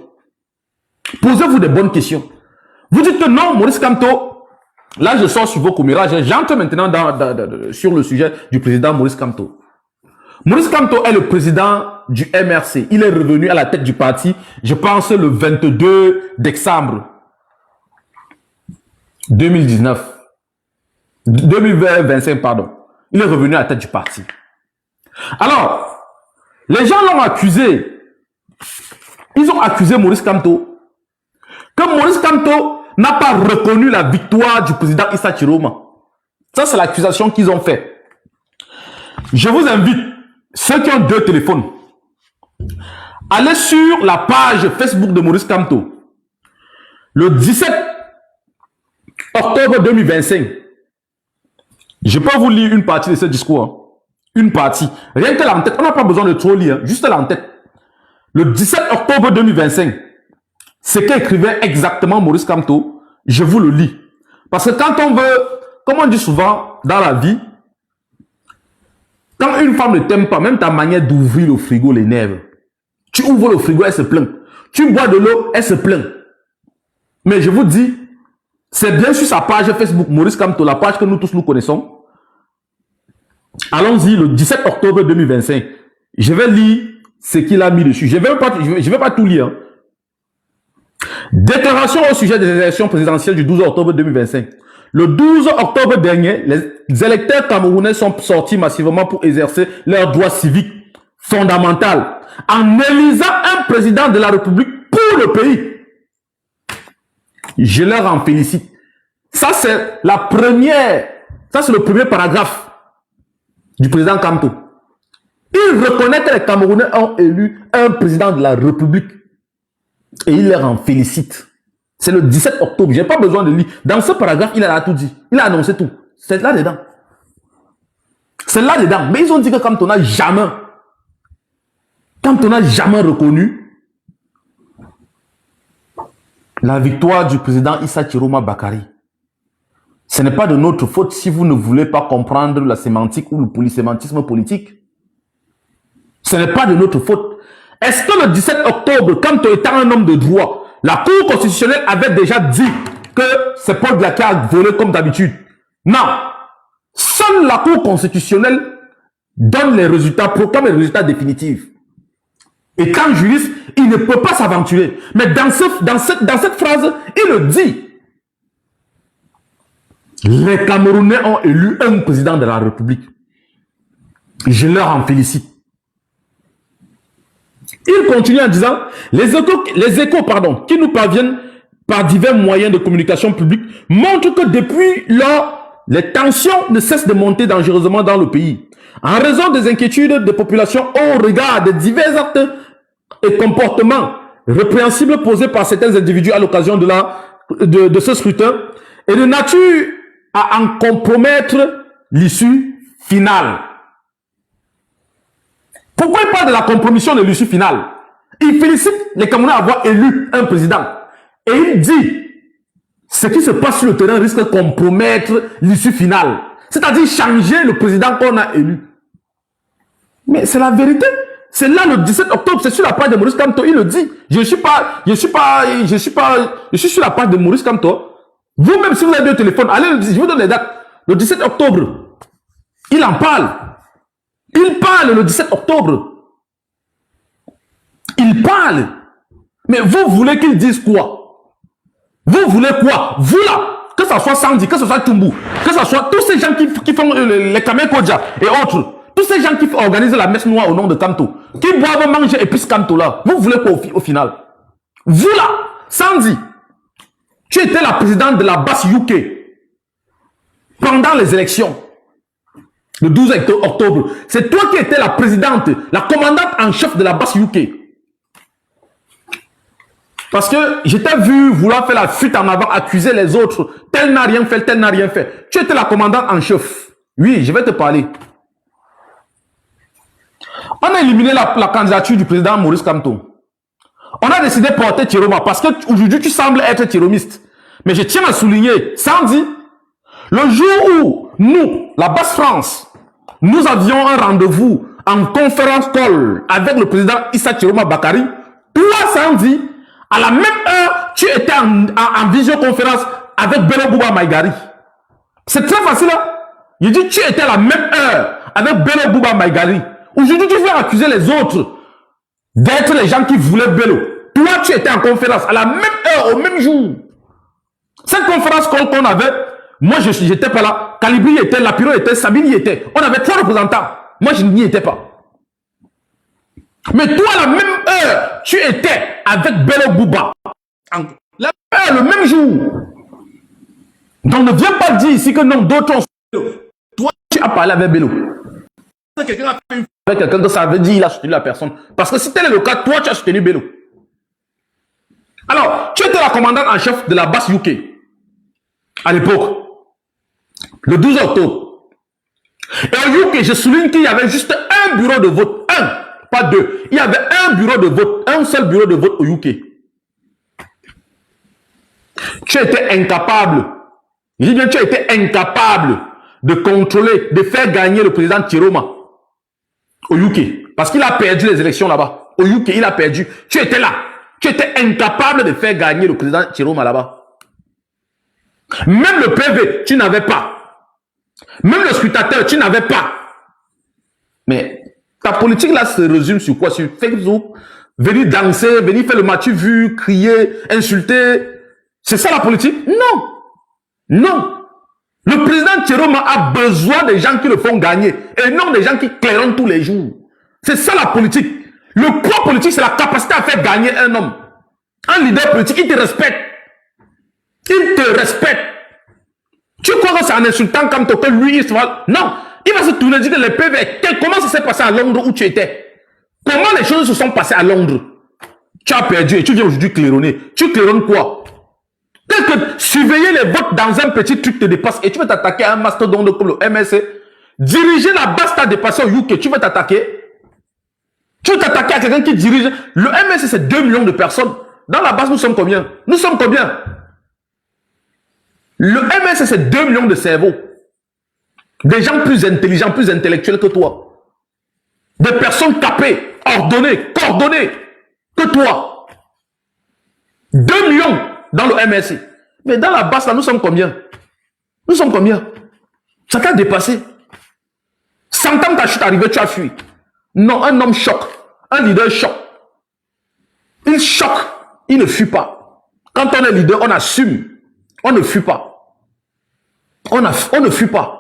Posez-vous des bonnes questions. Vous dites que non, Maurice Kamto, là je sors sur vos commérages, j'entre maintenant sur le sujet du président Maurice Kamto. Maurice Kamto est le président du MRC. Il est revenu à la tête du parti, je pense, le 22 décembre 2025, pardon. Il est revenu à la tête du parti. Alors, les gens l'ont accusé. Ils ont accusé Maurice Kamto. Que Maurice Kamto n'a pas reconnu la victoire du président Issa Chiroma. Ça, c'est l'accusation qu'ils ont fait. Je vous invite, ceux qui ont 2 téléphones, allez sur la page Facebook de Maurice Kamto. Le 17 octobre 2025. Je peux vous lire une partie de ce discours. Hein. Une partie. Rien que l'entête. On n'a pas besoin de trop lire. Hein. Juste l'entête. Le 17 octobre 2025. Ce qu'écrivait exactement Maurice Kamto, je vous le lis. Parce que quand on veut, comme on dit souvent dans la vie, quand une femme ne t'aime pas, même ta manière d'ouvrir le frigo l'énerve. Tu ouvres le frigo, elle se plaint. Tu bois de l'eau, elle se plaint. Mais je vous dis, c'est bien sur sa page Facebook, Maurice Kamto, la page que nous tous nous connaissons. Allons-y, le 17 octobre 2025. Je vais lire ce qu'il a mis dessus. Je vais pas tout lire. Hein. Déclaration au sujet des élections présidentielles du 12 octobre 2025. Le 12 octobre dernier, les électeurs camerounais sont sortis massivement pour exercer leurs droits civiques fondamentaux en élisant un président de la République pour le pays. Je leur en félicite. Ça, c'est la première, ça c'est le premier paragraphe du président Kamto. Il reconnaît que les Camerounais ont élu un président de la République et il leur en félicite. C'est le 17 octobre. J'ai pas besoin de lire. Dans ce paragraphe, il a tout dit. Il a annoncé tout. C'est là-dedans. C'est là-dedans. Mais ils ont dit que Kamto n'a jamais reconnu la victoire du président Issa Chiroma Bakary. Ce n'est pas de notre faute si vous ne voulez pas comprendre la sémantique ou le polysémantisme politique. Ce n'est pas de notre faute. Est-ce que le 17 octobre, Kamto étant un homme de droit, la Cour constitutionnelle avait déjà dit que c'est Paul Biya qui a volé comme d'habitude? Non. Seule la Cour constitutionnelle donne les résultats, proclame les résultats définitifs. Et quand juriste, il ne peut pas s'aventurer. Mais dans cette phrase, il le dit. Les Camerounais ont élu un président de la République. Je leur en félicite. Il continue en disant, les échos, qui nous parviennent par divers moyens de communication publique montrent que depuis lors, les tensions ne cessent de monter dangereusement dans le pays. En raison des inquiétudes des populations au regard des divers actes et comportements répréhensibles posés par certains individus à l'occasion de ce scrutin et de nature à en compromettre l'issue finale. Pourquoi il parle de la compromission de l'issue finale? Il félicite les Camerounais d'avoir élu un président. Et il dit, ce qui se passe sur le terrain risque de compromettre l'issue finale. C'est-à-dire changer le président qu'on a élu. Mais c'est la vérité. C'est là le 17 octobre, c'est sur la page de Maurice Kamto, il le dit. Je suis sur la page de Maurice Kamto. Vous-même, si vous avez deux téléphones, allez, je vous donne les dates. Le 17 octobre, il en parle. Il parle le 17 octobre. Il parle. Mais vous voulez qu'il dise quoi? Vous voulez quoi? Vous là, que ce soit Sandy, que ce soit Tumbu, que ce soit tous ces gens qui font les Kamel Kodja et autres, tous ces gens qui organisent la messe noire au nom de Kamto, qui boivent manger épices Kamto là, vous voulez quoi au final? Vous là, Sandy, tu étais la présidente de la base UK pendant les élections. Le 12 octobre, c'est toi qui étais la présidente, la commandante en chef de la base UK. Parce que je t'ai vu vouloir faire la fuite en avant, accuser les autres. Tel n'a rien fait, tel n'a rien fait. Tu étais la commandante en chef. Oui, je vais te parler. On a éliminé la candidature du président Maurice Kamto. On a décidé de porter Thieroma parce qu'aujourd'hui tu sembles être théromiste. Mais je tiens à souligner, Sandy, le jour où nous, la base France, nous avions un rendez-vous en conférence call avec le président Issa Thieroma Bakary, toi Sandy, à la même heure, tu étais en visioconférence avec Bello Bouba Maïgari. C'est très facile. Hein? Je dis, tu étais à la même heure avec Bello Bouba Maïgari. Aujourd'hui, tu viens accuser les autres d'être les gens qui voulaient Bello. Toi, tu étais en conférence à la même heure, au même jour. Cette conférence qu'on avait, moi, je n'étais pas là. Calibri était, Lapiro était, Sabine y était. On avait 3 représentants. Moi, je n'y étais pas. Mais toi, à la même heure, tu étais avec Bello Bouba. La même heure, le même jour. Donc, ne viens pas dire ici que non, d'autres ont Bello. Toi, tu as parlé avec Bello. Quelqu'un a fait une avec quelqu'un que ça veut dire il a soutenu la personne. Parce que si tel est le cas, toi, tu as soutenu Bello. Alors, tu étais la commandante en chef de la base UK. À l'époque. Le 12 octobre. Et au UK, je souligne qu'il y avait juste un bureau de vote. Un. Pas 2. Il y avait un bureau de vote, un seul bureau de vote au UK. Tu étais incapable. Je dis bien, tu étais incapable de contrôler, de faire gagner le président Thieroma au UK. Parce qu'il a perdu les élections là-bas. Au UK, il a perdu. Tu étais là. Tu étais incapable de faire gagner le président Thieroma là-bas. Même le PV, tu n'avais pas. Même le scrutateur, tu n'avais pas. Mais ta politique là se résume sur quoi? Sur Facebook, venir danser, venir faire le match vu, crier, insulter. C'est ça la politique? Non. Non. Le président Thieroma a besoin des gens qui le font gagner et non des gens qui claironnent tous les jours. C'est ça la politique. Le poids politique, c'est la capacité à faire gagner un homme. Un leader politique, il te respecte. Il te respecte. Tu crois que c'est en insultant comme toi que lui, il se va... Non. Il va se tourner et dire que les PV, comment ça s'est passé à Londres où tu étais? Comment les choses se sont passées à Londres? Tu as perdu et tu viens aujourd'hui claironner. Tu claironnes quoi? Tel que surveiller les votes dans un petit truc te dépasse et tu veux t'attaquer à un mastodonte comme le MSC. Diriger la base t'a dépassé au UK, tu veux t'attaquer? Tu veux t'attaquer à quelqu'un qui dirige? Le MSC, c'est 2 millions de personnes. Dans la base, nous sommes combien? Nous sommes combien? Le MSC, c'est 2 millions de cerveaux. Des gens plus intelligents, plus intellectuels que toi. Des personnes capées, ordonnées, coordonnées que toi. 2 millions dans le MSC. Mais dans la base, là, nous sommes combien? Nous sommes combien? Ça t'a dépassé. 100 ans ta chute arrivée, tu as fui. Non, un homme choque. Un leader choque. Il choque. Il ne fuit pas. Quand on est leader, on assume. On ne fuit pas. On ne fuit pas.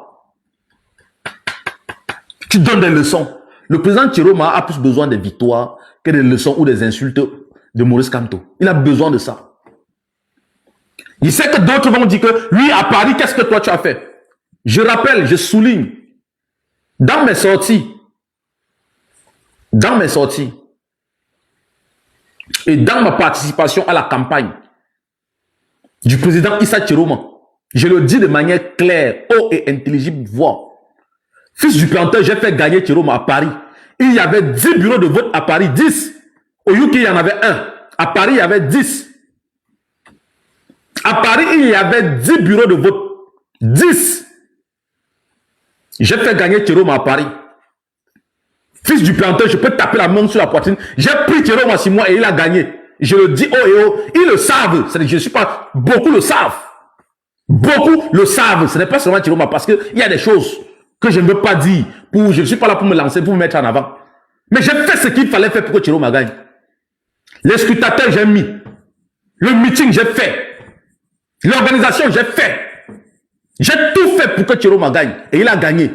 Tu donnes des leçons. Le président Thieroma a plus besoin des victoires que des leçons ou des insultes de Maurice Kamto. Il a besoin de ça. Il sait que d'autres vont dire que lui, à Paris, qu'est-ce que toi tu as fait? Je rappelle, je souligne, dans mes sorties, et dans ma participation à la campagne du président Issa Thieroma, je le dis de manière claire, haut et intelligible voix. Fils du planteur, j'ai fait gagner Thieroma à Paris. Il y avait 10 bureaux de vote à Paris, 10. Au UK, il y en avait 1. À Paris, il y avait 10. À Paris, il y avait 10 bureaux de vote. 10. J'ai fait gagner Thieroma à Paris. Fils du planteur, je peux taper la main sur la poitrine. J'ai pris Thierry Omasimoa et il a gagné. Je le dis haut et haut. Ils le savent. Je ne suis pas... Beaucoup le savent. Beaucoup le savent. Ce n'est pas seulement Thierry Omasimoa parce qu'il y a des choses que je ne veux pas dire. Je ne suis pas là pour me lancer, pour me mettre en avant. Mais j'ai fait ce qu'il fallait faire pour que Thierry Omasimoa gagne. Les scrutateurs, j'ai mis. Le meeting, j'ai fait. L'organisation, j'ai fait. J'ai tout fait pour que Thierry Omasimoa gagne. Et il a gagné.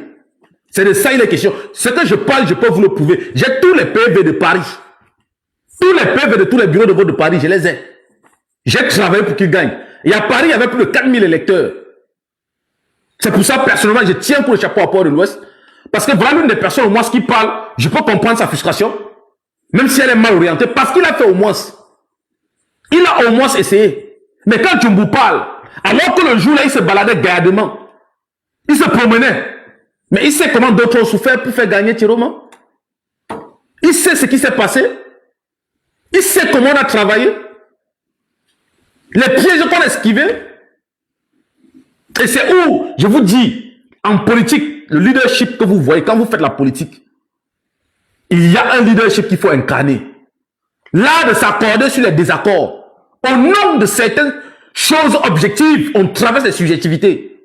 C'est de ça il est question. Ce que je parle, je peux vous le prouver. J'ai tous les PV de Paris. Tous les PV de tous les bureaux de vote de Paris, je les ai. J'ai travaillé pour qu'ils gagnent. Et à Paris, il y avait plus de 4000 électeurs. C'est pour ça, personnellement, je tiens pour le chapeau à Port de l'Ouest. Parce que voilà l'une des personnes au moins qui parle, je peux comprendre sa frustration. Même si elle est mal orientée. Parce qu'il a fait au moins. Il a au moins essayé. Mais quand Djumbu parle, alors que le jour-là, il se baladait gaillardement. Il se promenait. Mais il sait comment d'autres ont souffert pour faire gagner Thieroma. Il sait ce qui s'est passé. Il sait comment on a travaillé. Les pièges qu'on a esquivés. Et c'est où, je vous dis, en politique, le leadership que vous voyez, quand vous faites la politique, il y a un leadership qu'il faut incarner. L'art de s'accorder sur les désaccords. Au nom de certaines choses objectives, on traverse les subjectivités.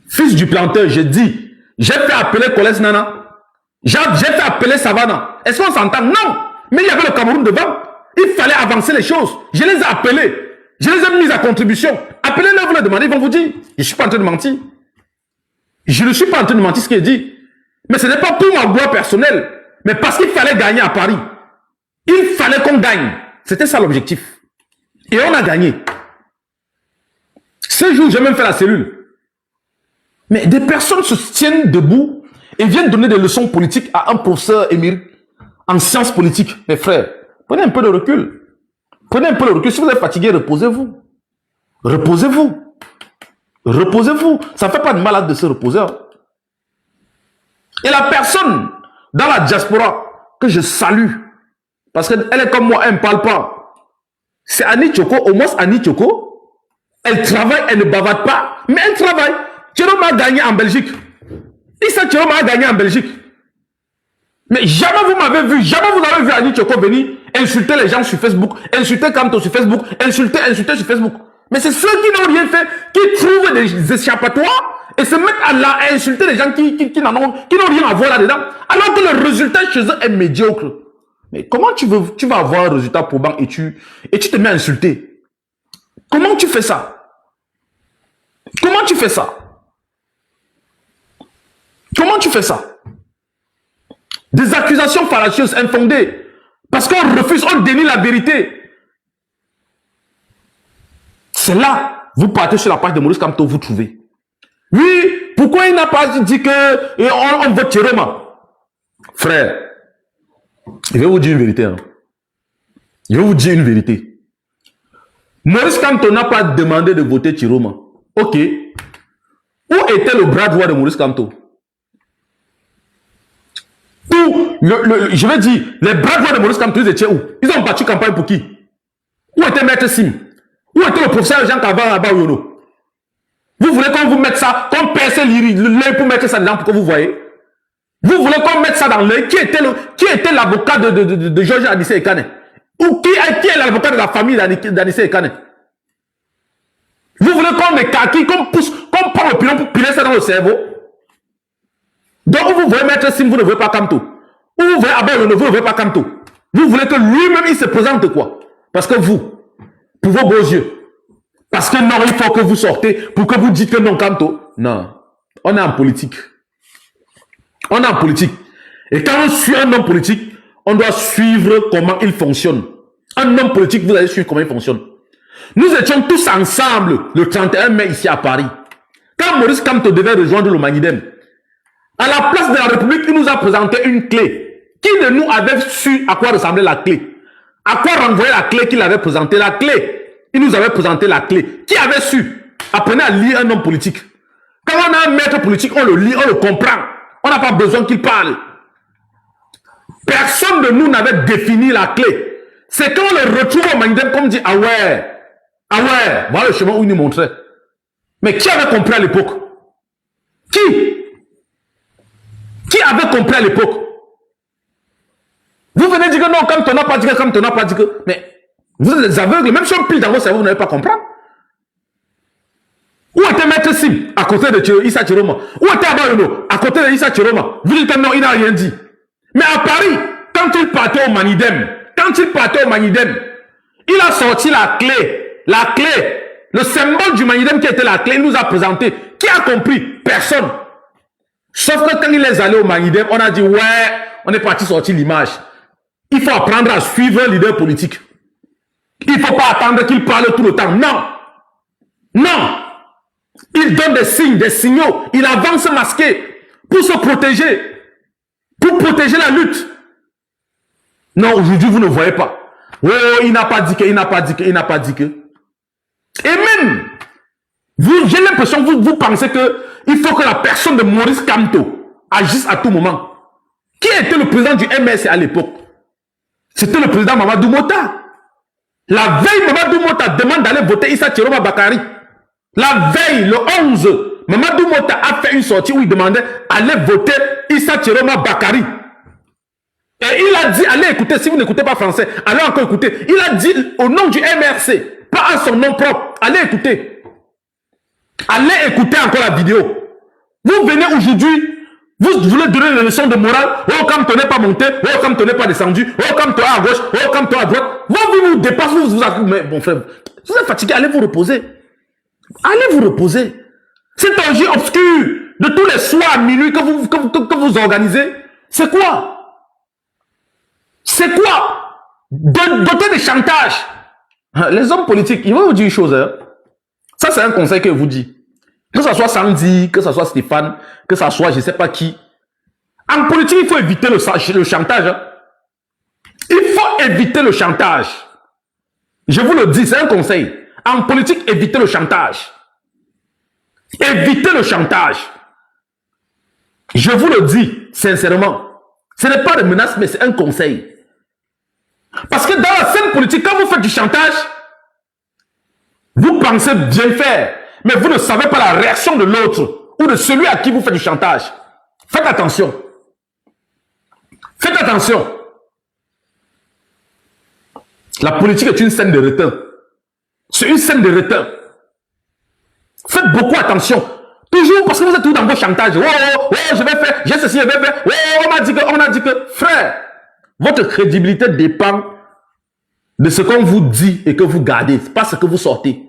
Fils du planteur, je dis, j'ai fait appeler Coles Nana, j'ai fait appeler Savannah. Est-ce qu'on s'entend? Non. Mais il y avait le Cameroun devant. Il fallait avancer les choses. Je les ai appelés. Je les ai mis à contribution. Appelez-les, vous les demandez, ils vont vous dire. Je ne suis pas en train de mentir. Je ne suis pas en train de mentir ce qu'il dit. Mais ce n'est pas pour ma gloire personnelle. Mais parce qu'il fallait gagner à Paris. Il fallait qu'on gagne. C'était ça l'objectif. Et on a gagné. Ce jour, j'ai même fait la cellule. Mais des personnes se tiennent debout et viennent donner des leçons politiques à un professeur émérite en sciences politiques. Mes frères, prenez un peu de recul. Prenez un peu de recul. Si vous êtes fatigué, reposez-vous. Reposez-vous. Reposez-vous. Ça ne fait pas de malade de se reposer. Hein. Et la personne dans la diaspora que je salue, parce qu'elle est comme moi, elle ne parle pas. C'est Annie Tchoko. Au moins, Annie Tchoko, elle travaille, elle ne bavarde pas, mais elle travaille. Thieroma a gagné en Belgique. Issa Thieroma a gagné en Belgique. Mais jamais vous m'avez vu, jamais vous avez vu Annie Tchoko venir insulter les gens sur Facebook, insulter Kanto sur Facebook, insulter sur Facebook. Mais c'est ceux qui n'ont rien fait, qui trouvent des échappatoires et se mettent à insulter les gens qui n'ont rien à voir là-dedans, alors que le résultat chez eux est médiocre. Mais comment tu vas avoir un résultat probant et tu te mets à insulter? Comment tu fais ça? Comment tu fais ça? Comment tu fais ça? Des accusations fallacieuses, infondées. Parce qu'on refuse, on dénie la vérité. C'est là, vous partez sur la page de Maurice Kamto, vous trouvez. Oui, pourquoi il n'a pas dit que on vote Thieroma? Frère, je vais vous dire une vérité. Hein. Je vais vous dire une vérité. Maurice Kamto n'a pas demandé de voter Thieroma. Ok. Où était le bras droit de Maurice Kamto? Je vais dire, les bras droits de Maurice Kamto, ils étaient où? Ils ont battu campagne pour qui? Où était Maître Sim? Où était le professeur Jean Kabar-Abayono? Vous voulez qu'on vous mette ça, qu'on perce l'œil pour mettre ça dedans pour que vous voyez? Vous voulez qu'on mette ça dans l'œil? Qui était l'avocat de Georges Anissé Ekane? Ou qui est l'avocat de la famille d'Anissé Ekane? Vous voulez qu'on écarquille, qu'on pousse, qu'on prend le pilon pour piler ça dans le cerveau? Donc, vous voyez Maître Sim, vous ne voyez pas Kamto. Ou vous voyez Abayono, vous ne voyez pas Kamto. Vous voulez que lui-même, il se présente quoi? Parce que vous, pour vos beaux yeux, parce que non, il faut que vous sortez pour que vous dites que non, Kamto. Non, on est en politique. On est en politique. Et quand on suit un homme politique, on doit suivre comment il fonctionne. Un homme politique, vous allez suivre comment il fonctionne. Nous étions tous ensemble le 31 mai ici à Paris. Quand Maurice Kamto devait rejoindre le Manidem, à la place de la République, il nous a présenté une clé. Qui de nous avait su à quoi ressemblait la clé? À quoi renvoyer la clé qu'il avait présentée? La clé. Il nous avait présenté la clé. Qui avait su? Apprenez à lire un homme politique. Quand on a un maître politique, on le lit, on le comprend. On n'a pas besoin qu'il parle. Personne de nous n'avait défini la clé. C'est quand on le retrouve au Manidem comme dit, ah ouais, voilà le chemin où il nous montrait. Mais qui avait compris à l'époque? Qui avait compris à l'époque? Vous venez dire que non, quand on n'a pas dit que, quand on n'a pas dit que. Mais vous êtes des aveugles, même si on pile dans vos cerveaux, vous n'allez pas comprendre. Où était Maître Sim à côté de Issa Chiroma? Où était Abayono à côté de Issa Chiroma? Vous dites que non, il n'a rien dit. Mais à Paris, quand il partait au Manidem, il a sorti la clé, le symbole du Manidem qui était la clé, il nous a présenté. Qui a compris? Personne. Sauf que quand il est allé au Manidem, on a dit, ouais, on est parti sortir l'image. Il faut apprendre à suivre un leader politique. Il ne faut pas attendre qu'il parle tout le temps. Non. Non. Il donne des signes, des signaux. Il avance masqué pour se protéger. Pour protéger la lutte. Non, aujourd'hui, vous ne voyez pas. Oh, il n'a pas dit que, il n'a pas dit que, il n'a pas dit que. Et même, j'ai l'impression que vous pensez que il faut que la personne de Maurice Kamto agisse à tout moment. Qui était le président du MS à l'époque? C'était le président Mamadou Mota. La veille, Mamadou Mota demande d'aller voter Issa Chiroma Bakari. La veille, le 11, Mamadou Mota a fait une sortie où il demandait d'aller voter Issa Chiroma Bakari. Et il a dit, allez écouter, si vous n'écoutez pas français, allez encore écouter. Il a dit au nom du MRC, pas à son nom propre, allez écouter. Allez écouter encore la vidéo. Vous venez aujourd'hui, vous voulez donner une leçon de morale. Oh, comme tu n'es pas monté, oh, comme tu n'es pas descendu, oh, comme tu es à gauche, oh, comme tu es à droite. Vos vies vous dépassent, mais bon frère, vous êtes fatigué, allez vous reposer. Allez vous reposer. Cette orgie obscure de tous les soirs à minuit que vous organisez, c'est quoi? C'est quoi? Doter de chantage. Les hommes politiques, ils vont vous dire une chose. Hein. Ça, c'est un conseil que je vous dis. Que ce soit Sandy, que ce soit Stéphane, que ce soit je ne sais pas qui. En politique, il faut éviter le chantage. Hein. Il faut éviter le chantage. Je vous le dis, c'est un conseil. En politique, évitez le chantage. Évitez le chantage. Je vous le dis, sincèrement. Ce n'est pas de menace, mais c'est un conseil. Parce que dans la scène politique, quand vous faites du chantage, vous pensez bien faire, mais vous ne savez pas la réaction de l'autre ou de celui à qui vous faites du chantage. Faites attention. Faites attention. La politique est une scène de retin. C'est une scène de retin. Faites beaucoup attention. Toujours parce que vous êtes tout dans vos chantages. Oh, oh, oh, je vais faire, j'ai ceci, je vais faire. Oh, on a dit que, frère, votre crédibilité dépend de ce qu'on vous dit et que vous gardez, pas ce que vous sortez.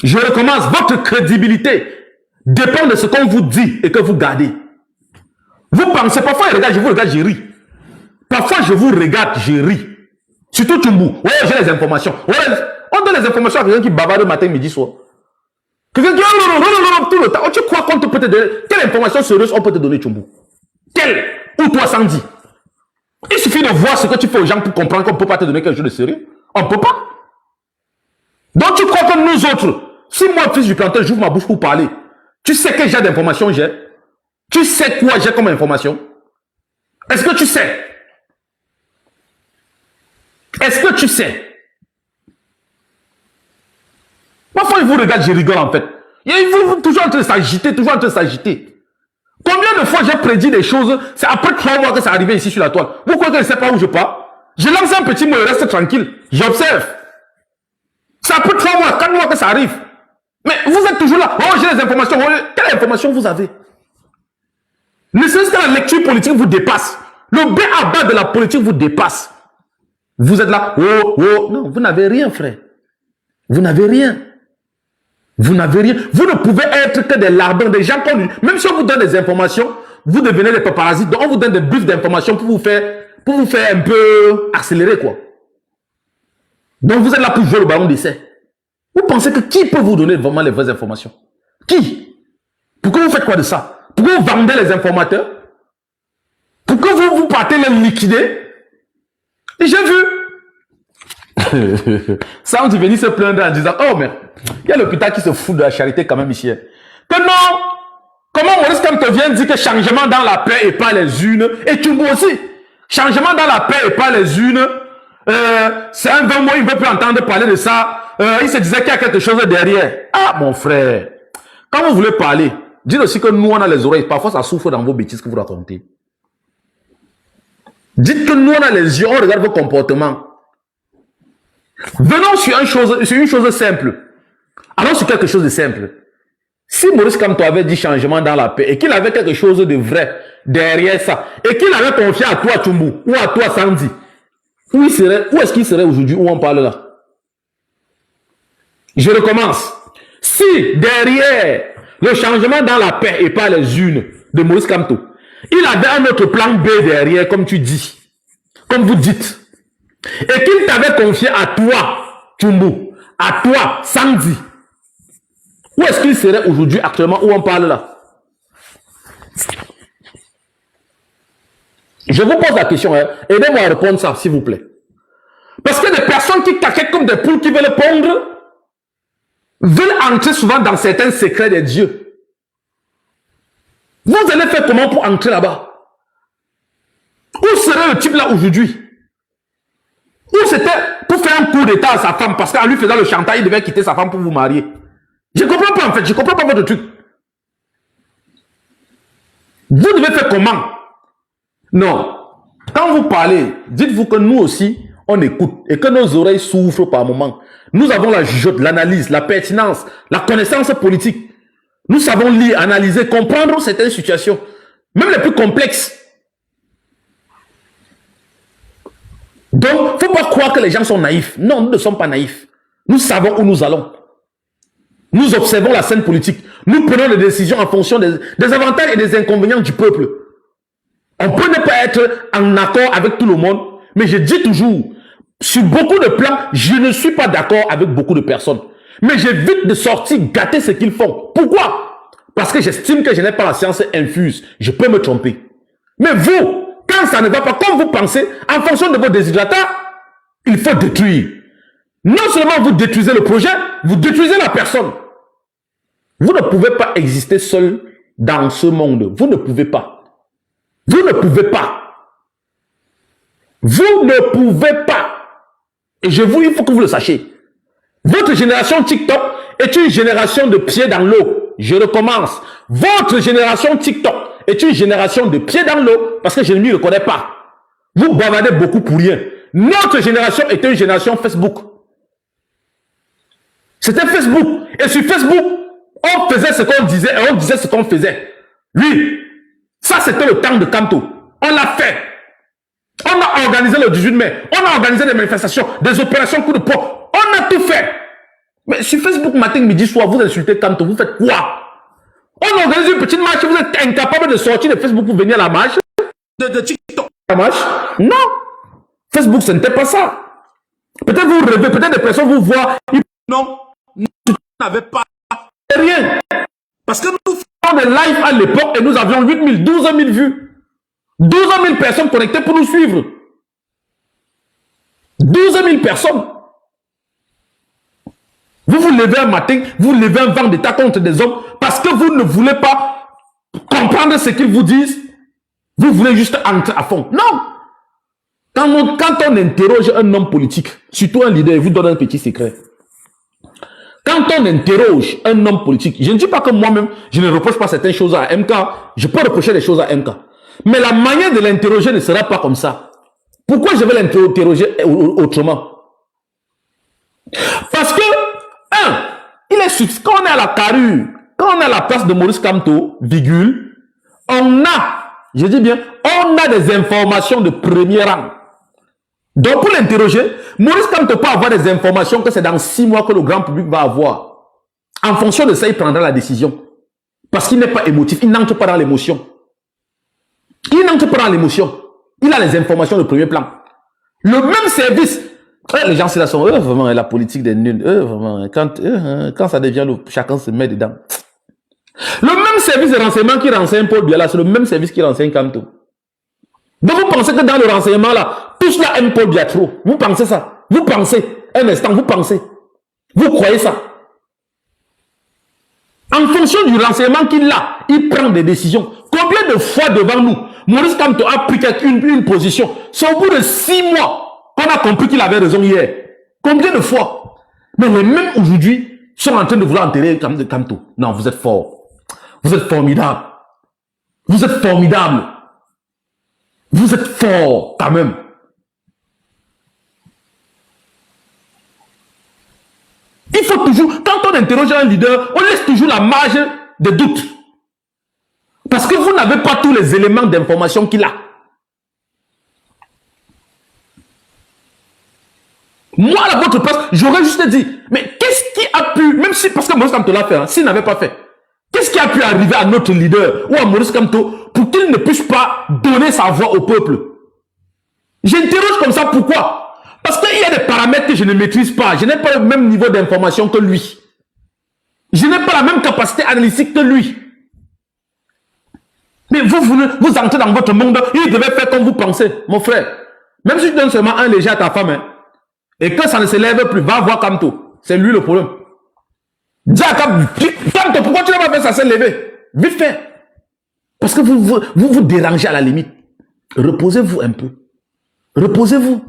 Je recommence, votre crédibilité dépend de ce qu'on vous dit et que vous gardez. Vous pensez, parfois, je vous regarde, je ris. Parfois, je vous regarde, je ris. Surtout Tchumbu. Ouais, j'ai les informations. Ouais, on donne les informations à quelqu'un qui bavarde matin, midi, soir. Quelqu'un qui tout le temps. Oh, tu crois qu'on peut te donner? Quelle information sérieuse on peut te donner, Tchumbu? Quelle? Ou toi, Sandy? Il suffit de voir ce que tu fais aux gens pour comprendre qu'on ne peut pas te donner quelque chose de sérieux. On ne peut pas. Donc tu crois que nous autres, si moi, fils du planteur, j'ouvre ma bouche pour parler, tu sais quel genre d'information j'ai? Tu sais quoi j'ai comme information? Est-ce que tu sais? Est-ce que tu sais? Parfois, ils vous regardent, je rigole en fait. Ils vont toujours en train de s'agiter, toujours en train de s'agiter. Combien de fois j'ai prédit des choses, c'est après 3 mois que ça arrivait ici sur la toile. Vous croyez que je ne sais pas où je pars? Je lance un petit mot, je reste tranquille. J'observe. C'est après 3 mois, 4 mois que ça arrive. Mais vous êtes toujours là. Oh, j'ai les informations. Oh, quelle information vous avez? Ne serait-ce que la lecture politique vous dépasse. Le B à bas de la politique vous dépasse. Vous êtes là. Oh, oh. Non, vous n'avez rien, frère. Vous n'avez rien. Vous n'avez rien. Vous ne pouvez être que des lardons, des gens comme lui. Même si on vous donne des informations, vous devenez des paparazzis. Donc on vous donne des buffs d'informations pour vous faire un peu accélérer, quoi. Donc vous êtes là pour jouer le ballon d'essai. Vous pensez que qui peut vous donner vraiment les vraies informations? Qui? Pourquoi vous faites quoi de ça? Pourquoi vous vendez les informateurs? Pourquoi vous partez les liquider? Et j'ai vu. Ça, on dit venir se plaindre en disant, oh mais, il y a l'hôpital qui se fout de la charité quand même ici. Que non! Comment Maurice Kamto vient dire que changement dans la paix et pas les unes, et Tchumbu aussi, changement dans la paix et pas les unes, c'est un 20 mois, il ne veut plus entendre parler de ça, il se disait qu'il y a quelque chose derrière. Ah mon frère, quand vous voulez parler, dites aussi que nous on a les oreilles, parfois ça souffre dans vos bêtises que vous racontez. Dites que nous, on a les yeux, on regarde vos comportements. Venons sur une chose simple. Allons sur quelque chose de simple. Si Maurice Kamto avait dit changement dans la paix et qu'il avait quelque chose de vrai derrière ça, et qu'il avait confié à toi, Tchumbu, ou à toi, Sandy, où est-ce qu'il serait aujourd'hui où on parle là? Je recommence. Si derrière le changement dans la paix et pas les unes de Maurice Kamto, il avait un autre plan B derrière, comme tu dis, comme vous dites, et qu'il t'avait confié à toi, Tchumbu, à toi, Sandy, où est-ce qu'il serait aujourd'hui, actuellement, où on parle là? Je vous pose la question, hein. Aidez-moi à répondre ça, s'il vous plaît. Parce que des personnes qui caquettent comme des poules qui veulent pondre, veulent entrer souvent dans certains secrets des dieux. Vous allez faire comment pour entrer là-bas? Où serait le type là aujourd'hui? Ou c'était pour faire un coup d'état à sa femme, parce qu'en lui faisant le chantage, il devait quitter sa femme pour vous marier. Je ne comprends pas en fait, je ne comprends pas votre truc. Vous devez faire comment? Non. Quand vous parlez, dites-vous que nous aussi, on écoute et que nos oreilles souffrent par moments. Nous avons la jugeote, l'analyse, la pertinence, la connaissance politique. Nous savons lire, analyser, comprendre certaines situations, même les plus complexes. Donc, il ne faut pas croire que les gens sont naïfs. Non, nous ne sommes pas naïfs. Nous savons où nous allons. Nous observons la scène politique. Nous prenons des décisions en fonction des avantages et des inconvénients du peuple. On peut ne pas être en accord avec tout le monde, mais je dis toujours, sur beaucoup de plans, je ne suis pas d'accord avec beaucoup de personnes. Mais j'évite de sortir gâter ce qu'ils font. Pourquoi? Parce que j'estime que je n'ai pas la science infuse. Je peux me tromper. Mais vous, quand ça ne va pas comme vous pensez, en fonction de vos désidératas, il faut détruire. Non seulement vous détruisez le projet, vous détruisez la personne. Vous ne pouvez pas exister seul dans ce monde. Vous ne pouvez pas. Vous ne pouvez pas. Vous ne pouvez pas. Et il faut que vous le sachiez. Votre génération TikTok est une génération de pieds dans l'eau. Je recommence. Votre génération TikTok est une génération de pieds dans l'eau parce que je ne m'y reconnais pas. Vous bavardez beaucoup pour rien. Notre génération était une génération Facebook. C'était Facebook. Et sur Facebook, on faisait ce qu'on disait et on disait ce qu'on faisait. Oui. Ça, c'était le temps de Kamto. On l'a fait. On a organisé le 18 mai. On a organisé des manifestations, des opérations coup de poing. On a tout fait. Mais sur Facebook, matin, midi, soir, vous insultez Kamto. Vous faites quoi? On organise une petite marche. Vous êtes incapable de sortir de Facebook pour venir à la marche. De TikTok. La marche? Non. Facebook, ce n'était pas ça. Peut-être vous rêvez, peut-être des personnes vous voient. Non. Nous n'avons pas rien. Parce que nous faisons des lives à l'époque et nous avions 8 000, 12 000 vues. 12 000 personnes connectées pour nous suivre. 12 000 personnes. Vous vous levez un matin, vous levez un vent d'état contre des hommes parce que vous ne voulez pas comprendre ce qu'ils vous disent. Vous voulez juste entrer à fond. Non. Quand on interroge un homme politique, surtout un leader, je vous donne un petit secret. Quand on interroge un homme politique, je ne dis pas que moi-même, je ne reproche pas certaines choses à MK. Je peux reprocher des choses à MK. Mais la manière de l'interroger ne sera pas comme ça. Pourquoi je vais l'interroger autrement? Parce que, il est quand on est à la carrure, quand on est à la place de Maurice Kamto, virgule, on a, je dis bien, on a des informations de premier rang. Donc pour l'interroger, Maurice Kamto peut avoir des informations que c'est dans 6 mois que le grand public va avoir. En fonction de ça, il prendra la décision. Parce qu'il n'est pas émotif, il n'entre pas dans l'émotion. Il n'entre pas dans l'émotion. Il a les informations de premier plan. Le même service. Les gens, c'est là, sont vraiment la politique des nuls. Vraiment, quand ça devient, chacun se met dedans. Le même service de renseignement qui renseigne Paul Biya, c'est le même service qui renseigne Kamto. Donc vous pensez que dans le renseignement là, tous là aiment Paul Biya trop. Vous pensez ça? Vous pensez? Un instant, vous pensez? Vous croyez ça? En fonction du renseignement qu'il a, il prend des décisions. Combien de fois devant nous, Maurice Kamto a pris une position? C'est au bout de 6 mois qu'on a compris qu'il avait raison hier. Combien de fois? Mais les mêmes aujourd'hui sont en train de vouloir enterrer Kamto. Non, vous êtes fort. Vous êtes formidable. Vous êtes formidable. Vous êtes fort quand même. Il faut toujours, quand on interroge un leader, on laisse toujours la marge de doute. Parce que vous n'avez pas tous les éléments d'information qu'il a. Moi, à votre place, j'aurais juste dit, mais qu'est-ce qui a pu, même si, parce que Maurice Kamto l'a fait, hein, s'il n'avait pas fait, qu'est-ce qui a pu arriver à notre leader ou à Maurice Kamto pour qu'il ne puisse pas donner sa voix au peuple? J'interroge comme ça, pourquoi? Parce qu'il y a des paramètres que je ne maîtrise pas. Je n'ai pas le même niveau d'information que lui. Je n'ai pas la même capacité analytique que lui. Mais vous entrez dans votre monde, il devait faire comme vous pensez, mon frère. Même si tu donnes seulement un léger à ta femme, hein, et que ça ne se lève plus, va voir Kamto. C'est lui le problème. Dis à Kamto, pourquoi tu n'as pas fait ça s'est levé? Vite fait. Parce que vous dérangez à la limite. Reposez-vous un peu. Reposez-vous.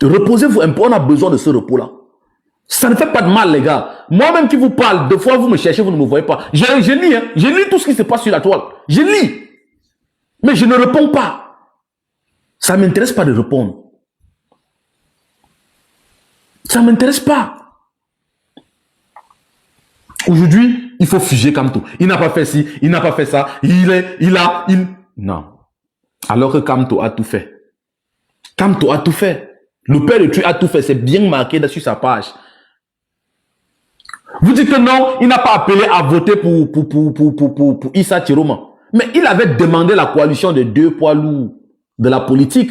Reposez-vous un peu. On a besoin de ce repos-là. Ça ne fait pas de mal, les gars. Moi-même qui vous parle, deux fois vous me cherchez, vous ne me voyez pas. Je lis, hein. Je lis tout ce qui se passe sur la toile. Je lis. Mais je ne réponds pas. Ça ne m'intéresse pas de répondre. Ça ne m'intéresse pas. Aujourd'hui, il faut fuger Kamto. Il n'a pas fait ci, il n'a pas fait ça. Non. Alors que Kamto a tout fait. Kamto a tout fait. Le père de Tui a tout fait. C'est bien marqué sur sa page. Vous dites que non, il n'a pas appelé à voter pour Issa Chiroma. Mais il avait demandé la coalition des deux poids lourds de la politique.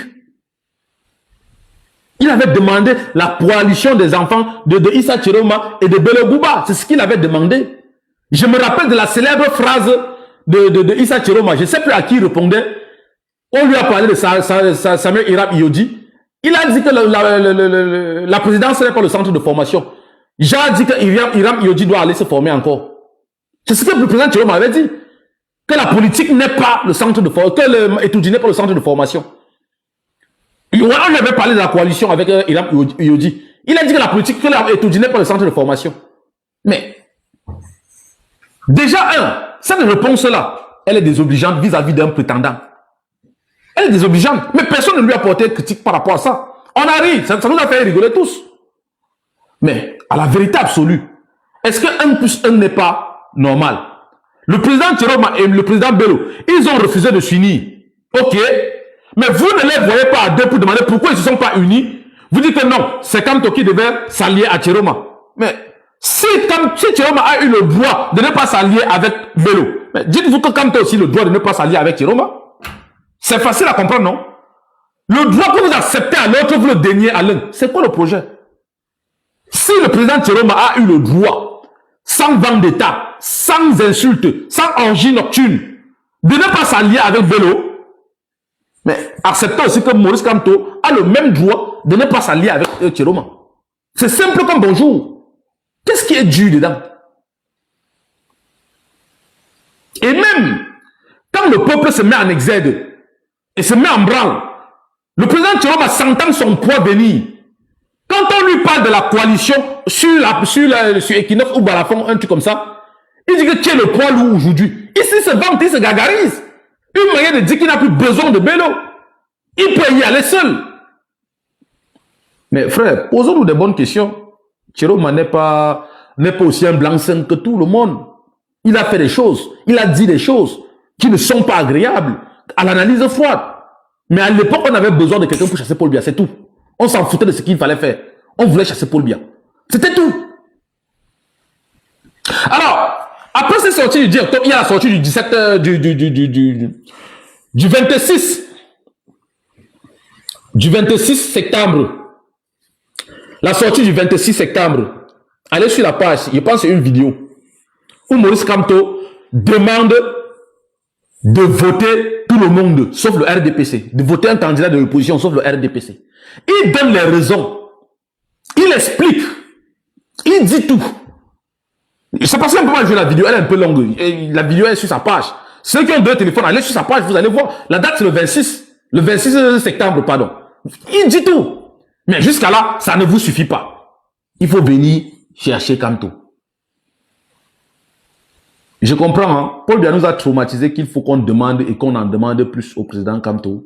Il avait demandé la coalition des enfants de Issa Chiroma et de Bello Bouba. C'est ce qu'il avait demandé. Je me rappelle de la célèbre phrase de Issa Chiroma. Je ne sais plus à qui il répondait. On lui a parlé de Samuel Hiram Iyodji. Il a dit que la présidence n'est pas le centre de formation. J'ai dit que Hiram Iyodji doit aller se former encore. C'est ce que le président Chiroma avait dit. Que la politique n'est pas le centre de formation. Que l'étude n'est pas le centre de formation. On lui avait parlé de la coalition avec Hiram Iyodji. Il a dit que la politique, que l'étude n'est pas le centre de formation. Mais, déjà, cette réponse-là, elle est désobligeante vis-à-vis d'un prétendant. Elle est désobligeante. Mais personne ne lui a porté critique par rapport à ça. On a ri, ça nous a fait rigoler tous. Mais, à la vérité absolue, est-ce que 1 plus 1 n'est pas normal? Le président Chiroma et le président Bello, ils ont refusé de s'unir. Ok. Mais vous ne les voyez pas à deux pour demander pourquoi ils ne se sont pas unis. Vous dites que non, c'est Kamto qui devait s'allier à Chiroma. Mais si Chiroma a eu le droit de ne pas s'allier avec Bello, dites-vous que Kamto a aussi le droit de ne pas s'allier avec Chiroma. C'est facile à comprendre, non? Le droit que vous acceptez à l'autre, vous le déniez à l'un. C'est quoi le projet? Si le président Chiroma a eu le droit, sans vendetta, sans insulte, sans orgie nocturne, de ne pas s'allier avec Bello, mais acceptez aussi que Maurice Kamto a le même droit de ne pas s'allier avec Chiroma. C'est simple comme bonjour. Qu'est-ce qui est dur dedans? Et même, quand le peuple se met en exergue et se met en branle, le président Chiroma s'entend son poids venir. Quand on lui parle de la coalition sur Equinox ou Balafon, un truc comme ça, il dit que tu es le poids lourd aujourd'hui. Ici, il se vante, il se gargarise. Une manière de dire qu'il n'a plus besoin de Bello. Il peut y aller seul. Mais frère, posons-nous des bonnes questions. Chiroma n'est pas aussi un blanc-seing que tout le monde. Il a fait des choses, il a dit des choses qui ne sont pas agréables à l'analyse froide. Mais à l'époque, on avait besoin de quelqu'un pour chasser Paul Biya, c'est tout. On s'en foutait de ce qu'il fallait faire. On voulait chasser Paul Biya. C'était tout. Alors, après cette sortie du 10 octobre, il y a la sortie du 17, du 26. Du 26 septembre. La sortie du 26 septembre. Allez sur la page, je pense que c'est une vidéo où Maurice Kamto demande de voter tout le monde, sauf le RDPC. De voter un candidat de l'opposition, sauf le RDPC. Il donne les raisons. Il explique. Il dit tout. C'est parce que moi, je la vidéo, elle est un peu longue. Et la vidéo est sur sa page. Ceux qui ont deux téléphones, allez sur sa page, vous allez voir. La date, c'est le 26. Le 26 septembre, pardon. Il dit tout. Mais jusqu'à là, ça ne vous suffit pas. Il faut venir chercher Kamto. Je comprends, hein. Paul Biya nous a traumatisé qu'il faut qu'on demande et qu'on en demande plus au président Kamto.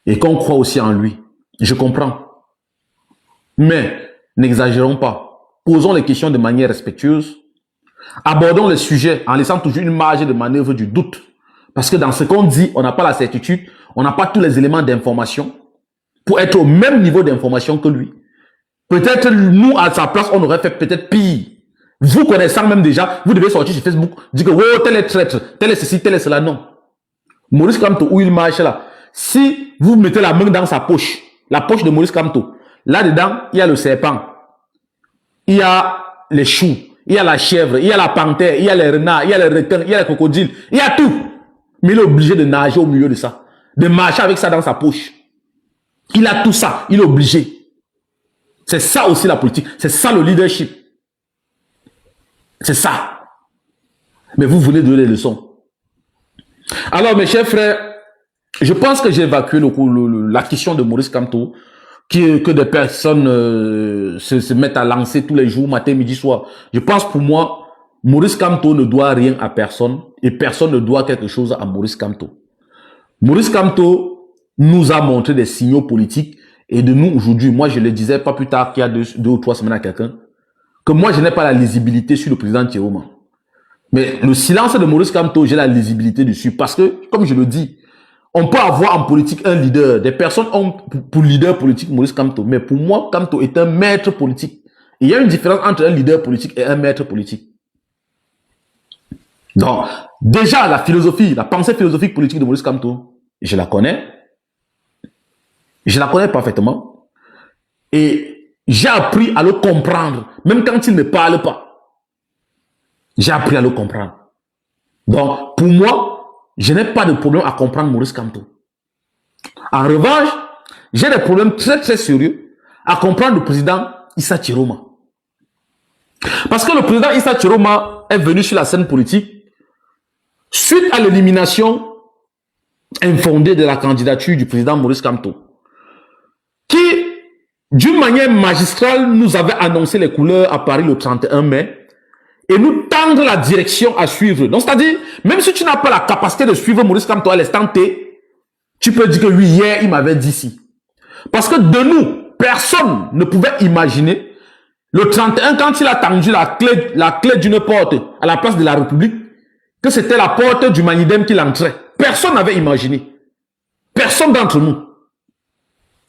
et qu'on croit aussi en lui. Je comprends. Mais n'exagérons pas. Posons les questions de manière respectueuse. Abordons les sujets en laissant toujours une marge de manœuvre du doute. Parce que dans ce qu'on dit, on n'a pas la certitude, on n'a pas tous les éléments d'information pour être au même niveau d'information que lui. Peut-être nous, à sa place, on aurait fait peut-être pire. Vous connaissant même déjà, vous devez sortir sur Facebook, dire que oh, tel est traître, tel est ceci, tel est cela. Non. Maurice Kamto, où il marche là, si vous mettez la main dans sa poche, la poche de Maurice Kamto, là-dedans, il y a le serpent, il y a les choux, il y a la chèvre, il y a la panthère, il y a les renards, il y a les requins, il y a les crocodiles, il y a tout. Mais il est obligé de nager au milieu de ça, de marcher avec ça dans sa poche. Il a tout ça, il est obligé. C'est ça aussi la politique, c'est ça le leadership. C'est ça. Mais vous voulez donner des leçons. Alors mes chers frères, je pense que j'ai évacué la question de Maurice Kamto, que des personnes se mettent à lancer tous les jours, matin, midi, soir. Je pense pour moi, Maurice Kamto ne doit rien à personne et personne ne doit quelque chose à Maurice Kamto. Maurice Kamto nous a montré des signaux politiques et de nous aujourd'hui, moi je le disais pas plus tard qu'il y a deux ou trois semaines à quelqu'un, que moi je n'ai pas la lisibilité sur le président Thieroma. Mais le silence de Maurice Kamto, j'ai la lisibilité dessus parce que, comme je le dis, on peut avoir en politique un leader. Des personnes ont pour leader politique Maurice Kamto. Mais pour moi, Kamto est un maître politique. Et il y a une différence entre un leader politique et un maître politique. Donc, déjà, la philosophie, la pensée philosophique politique de Maurice Kamto, je la connais. Je la connais parfaitement. Et j'ai appris à le comprendre, même quand il ne parle pas. J'ai appris à le comprendre. Donc, pour moi, je n'ai pas de problème à comprendre Maurice Kamto. En revanche, j'ai des problèmes très très sérieux à comprendre le président Issa Chiroma. Parce que le président Issa Chiroma est venu sur la scène politique suite à l'élimination infondée de la candidature du président Maurice Kamto, qui, d'une manière magistrale, nous avait annoncé les couleurs à Paris le 31 mai et nous tendre la direction à suivre. Donc, c'est-à-dire, même si tu n'as pas la capacité de suivre Maurice Kamto à l'instant T, tu peux dire que lui, hier, il m'avait dit si. Parce que de nous, personne ne pouvait imaginer le 31, quand il a tendu la clé d'une porte à la place de la République, que c'était la porte du Manidem qu'il entrait. Personne n'avait imaginé. Personne d'entre nous.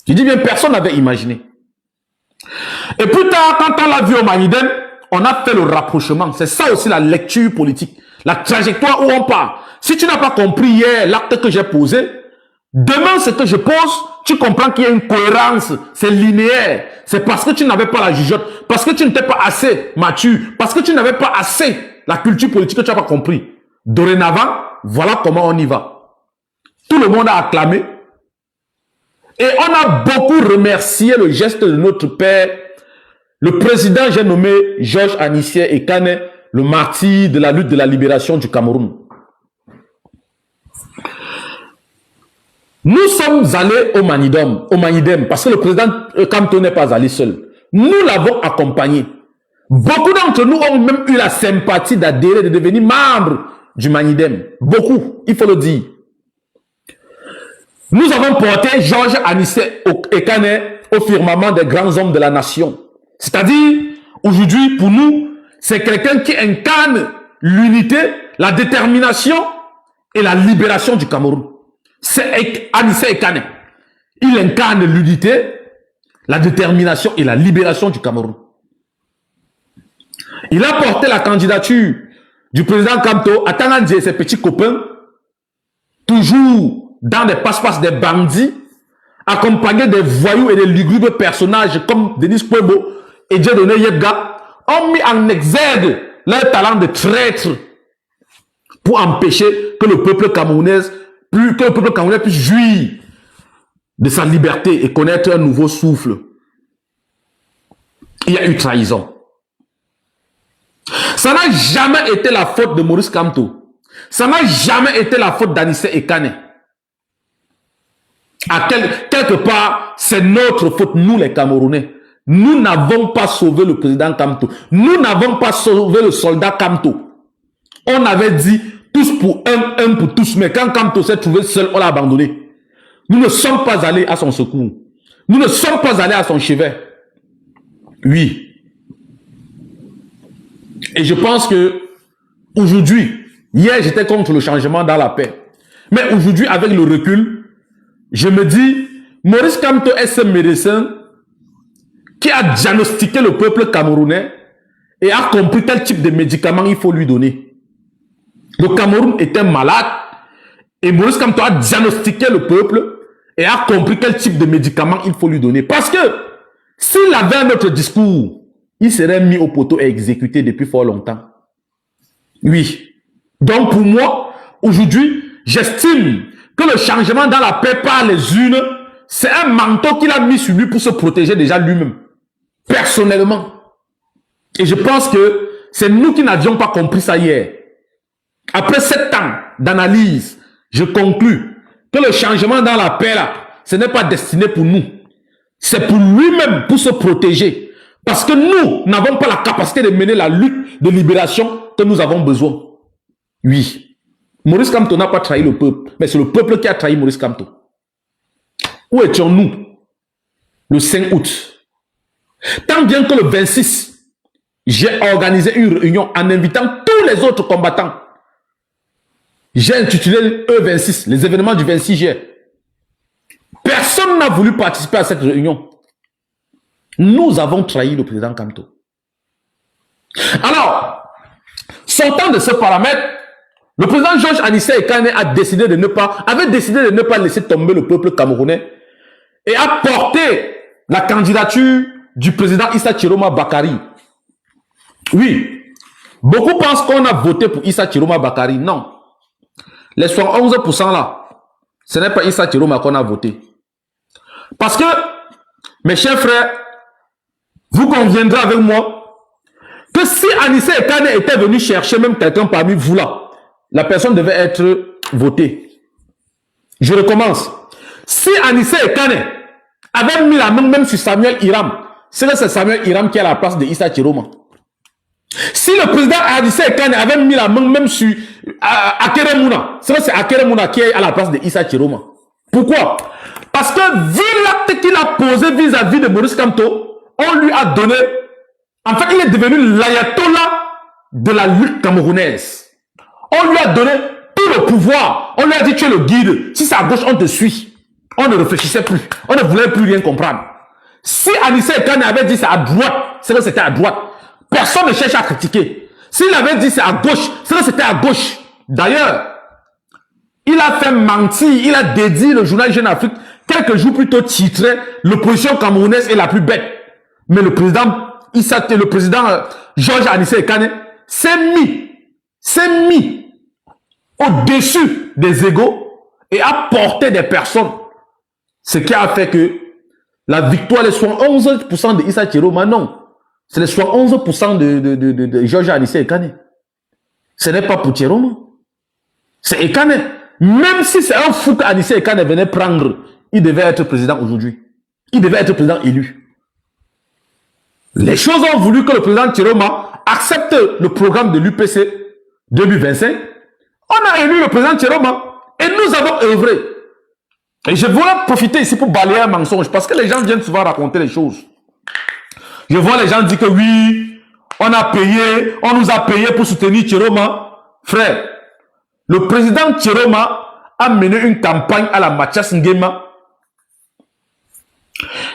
Je dis bien, personne n'avait imaginé. Et plus tard, quand on l'a vu au Manidem, on a fait le rapprochement. C'est ça aussi la lecture politique. La trajectoire où on part. Si tu n'as pas compris hier l'acte que j'ai posé, demain ce que je pose, tu comprends qu'il y a une cohérence. C'est linéaire. C'est parce que tu n'avais pas la jugeote. Parce que tu n'étais pas assez mature. Parce que tu n'avais pas assez la culture politique que tu n'as pas compris. Dorénavant, voilà comment on y va. Tout le monde a acclamé. Et on a beaucoup remercié le geste de notre père, le président, j'ai nommé Georges Anissier Ekane, le martyr de la lutte de la libération du Cameroun. Nous sommes allés au Manidem, parce que le président Kamto n'est pas allé seul. Nous l'avons accompagné. Beaucoup d'entre nous ont même eu la sympathie d'adhérer, de devenir membres du Manidem. Beaucoup, il faut le dire. Nous avons porté Georges Anissier Ekane au firmament des grands hommes de la nation. C'est-à-dire, aujourd'hui, pour nous, c'est quelqu'un qui incarne l'unité, la détermination et la libération du Cameroun. C'est Anissier Ekane. Il incarne l'unité, la détermination et la libération du Cameroun. Il a porté la candidature du président Kamto à Tangandje et ses petits copains, toujours dans des passe-passe des bandits, accompagnés des voyous et des lugubres personnages comme Denis Kwebo et Dieudonné Yebga, ont mis en exergue leur talent de traître pour empêcher que le peuple camerounais puisse jouir de sa liberté et connaître un nouveau souffle. Il y a eu trahison. Ça n'a jamais été la faute de Maurice Kamto. Ça n'a jamais été la faute d'Anissier Ekane. Quelque part, c'est notre faute, nous les Camerounais. Nous n'avons pas sauvé le président Kamto. Nous n'avons pas sauvé le soldat Kamto. On avait dit tous pour un pour tous. Mais quand Kamto s'est trouvé seul, on l'a abandonné. Nous ne sommes pas allés à son secours. Nous ne sommes pas allés à son chevet. Oui. Et je pense que aujourd'hui, hier j'étais contre le changement dans la paix. Mais aujourd'hui, avec le recul, je me dis, Maurice Kamto est ce médecin qui a diagnostiqué le peuple camerounais et a compris quel type de médicaments il faut lui donner. Le Cameroun était malade et Maurice Kamto a diagnostiqué le peuple et a compris quel type de médicaments il faut lui donner. Parce que s'il avait un autre discours, il serait mis au poteau et exécuté depuis fort longtemps. Oui. Donc pour moi, aujourd'hui, j'estime que le changement dans la paix par les urnes, c'est un manteau qu'il a mis sur lui pour se protéger déjà lui-même. Personnellement. Et je pense que c'est nous qui n'avions pas compris ça hier. Après 7 ans d'analyse, je conclus que le changement dans la paix là, ce n'est pas destiné pour nous. C'est pour lui-même, pour se protéger. Parce que nous n'avons pas la capacité de mener la lutte de libération que nous avons besoin. Oui. Maurice Kamto n'a pas trahi le peuple, mais c'est le peuple qui a trahi Maurice Kamto. Où étions-nous le 5 août? Tant bien que le 26, j'ai organisé une réunion en invitant tous les autres combattants. J'ai intitulé E26, les événements du 26 juillet. Personne n'a voulu participer à cette réunion. Nous avons trahi le président Kamto. Alors, sortant de ce paramètre, le président Georges Anissé Ekane avait décidé de ne pas laisser tomber le peuple camerounais et a porté la candidature du président Issa Chiroma Bakari. Oui, beaucoup pensent qu'on a voté pour Issa Chiroma Bakari. Non. Les 71% là, ce n'est pas Issa Chiroma qu'on a voté. Parce que, mes chers frères, vous conviendrez avec moi que si Anissé Ekane était venu chercher même quelqu'un parmi vous là, la personne devait être votée. Je recommence. Si Anissé Ekane avait mis la main même sur Samuel Hiram, c'est Samuel Hiram qui est à la place de Issa Chiroma. Si le président Anissé Ekane avait mis la main même sur Akere Mouna, c'est Akere Mouna qui est à la place de Issa Chiroma. Pourquoi? Parce que vu l'acte qu'il a posé vis-à-vis de Maurice Kamto, on lui a donné, en fait il est devenu l'ayatollah de la lutte camerounaise. On lui a donné tout le pouvoir. On lui a dit tu es le guide. Si c'est à gauche, on te suit. On ne réfléchissait plus. On ne voulait plus rien comprendre. Si Anissé Ekane avait dit c'est à droite, c'est que c'était à droite. Personne ne cherche à critiquer. S'il avait dit c'est à gauche, c'est que c'était à gauche. D'ailleurs, il a fait mentir. Il a dédié le journal Jeune Afrique quelques jours plus tôt titré l'opposition camerounaise est la plus bête. Mais le président Georges Anissé Ekane s'est mis au-dessus des égos et a porté des personnes. Ce qui a fait que la victoire, les 71% de Issa Chiroma, non. C'est les 71% de Georges Anissé Ekane. Ce n'est pas pour Chiroma. C'est Ekane. Même si c'est un fou qu'Anissé Ekane venait prendre, il devait être président aujourd'hui. Il devait être président élu. Les choses ont voulu que le président Chiroma accepte le programme de l'UPC 2025. On a élu le président Chiroma et nous avons œuvré. Et je voulais profiter ici pour balayer un mensonge parce que les gens viennent souvent raconter les choses. Je vois les gens dire que oui, on nous a payé pour soutenir Chiroma. Frère, le président Chiroma a mené une campagne à la Mathias Nguema.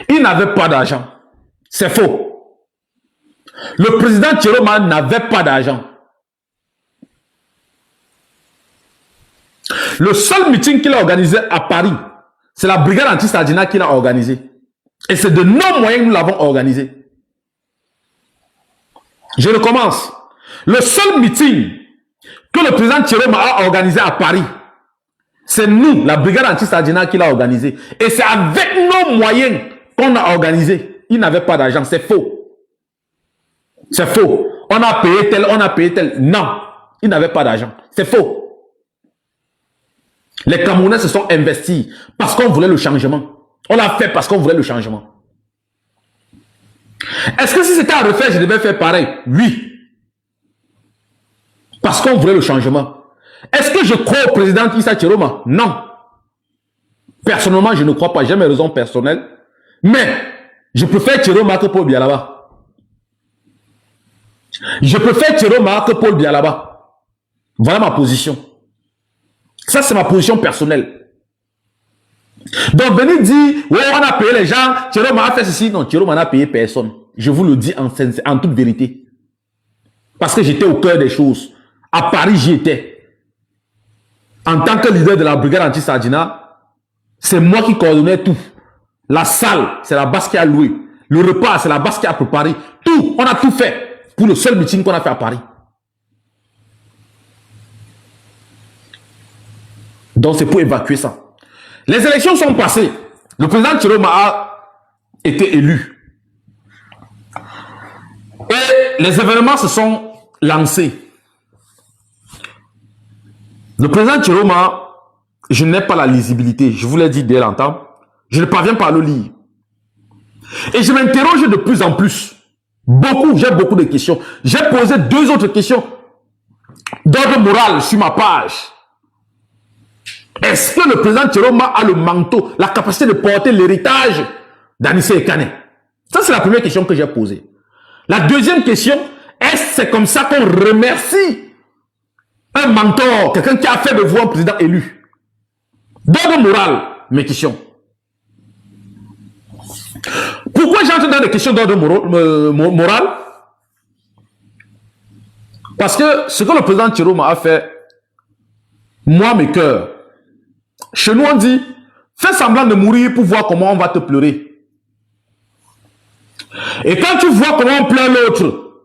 Il n'avait pas d'argent. C'est faux. Le président Chiroma n'avait pas d'argent. Le seul meeting qu'il a organisé à Paris, c'est la brigade anti-Sardina qu'il a organisé. Et c'est de nos moyens que nous l'avons organisé. Je recommence. Le seul meeting que le président Chiroma a organisé à Paris, c'est nous, la brigade anti-Sardina, qui l'a organisé. Et c'est avec nos moyens qu'on a organisé. Il n'avait pas d'argent, c'est faux. C'est faux. On a payé tel, on a payé tel. Non, il n'avait pas d'argent. C'est faux. Les Camerounais se sont investis parce qu'on voulait le changement. On l'a fait parce qu'on voulait le changement. Est-ce que si c'était à refaire, je devais faire pareil? Oui. Parce qu'on voulait le changement. Est-ce que je crois au président Issa Chiroma? Non. Personnellement, je ne crois pas. J'ai mes raisons personnelles. Mais, je préfère Thierry Marc Paul Bialaba. Je préfère Thierry Marc Paul Bialaba. Voilà ma position. Ça, c'est ma position personnelle. Donc, venez dire, ouais, on a payé les gens, Thierry Marc a fait ceci. Non, Thierry Marc n'a payé personne. Je vous le dis en toute vérité. Parce que j'étais au cœur des choses. À Paris, j'y étais. En tant que leader de la brigade anti-Sardina, c'est moi qui coordonnais tout. La salle, c'est la base qui a loué. Le repas, c'est la base qui a préparé. Tout, on a tout fait pour le seul meeting qu'on a fait à Paris. Donc, c'est pour évacuer ça. Les élections sont passées. Le président Thierry a été élu. Et les événements se sont lancés. Le président Thierry, je n'ai pas la lisibilité. Je vous l'ai dit dès longtemps. Je ne parviens pas à le lire. Et je m'interroge de plus en plus. J'ai beaucoup de questions. J'ai posé 2 autres questions d'ordre moral sur ma page. Est-ce que le président Thierry a le manteau, la capacité de porter l'héritage d'Anissé Ekane? Ça, c'est la première question que j'ai posée. La deuxième question, est-ce que c'est comme ça qu'on remercie un mentor, quelqu'un qui a fait de vous un président élu? D'ordre moral, mes questions. Pourquoi j'entre dans des questions d'ordre moral? Parce que ce que le président Thierry a fait, moi, mes cœurs, chez nous on dit, fais semblant de mourir pour voir comment on va te pleurer. Et quand tu vois comment on pleure l'autre,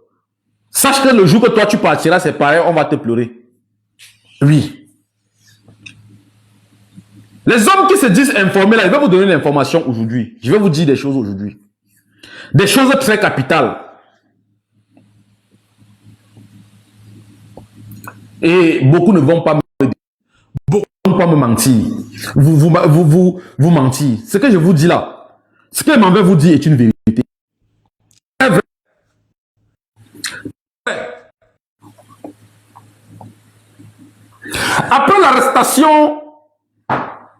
sache que le jour que toi tu partiras, c'est pareil, on va te pleurer. Oui. Les hommes qui se disent informés, là, je vais vous donner l'information aujourd'hui. Je vais vous dire des choses aujourd'hui. Des choses très capitales. Et beaucoup ne vont pas me dire. Beaucoup ne vont pas me mentir. Vous mentir. Ce que je vous dis là, ce que je m'en vais vous dire est une vérité. Après l'arrestation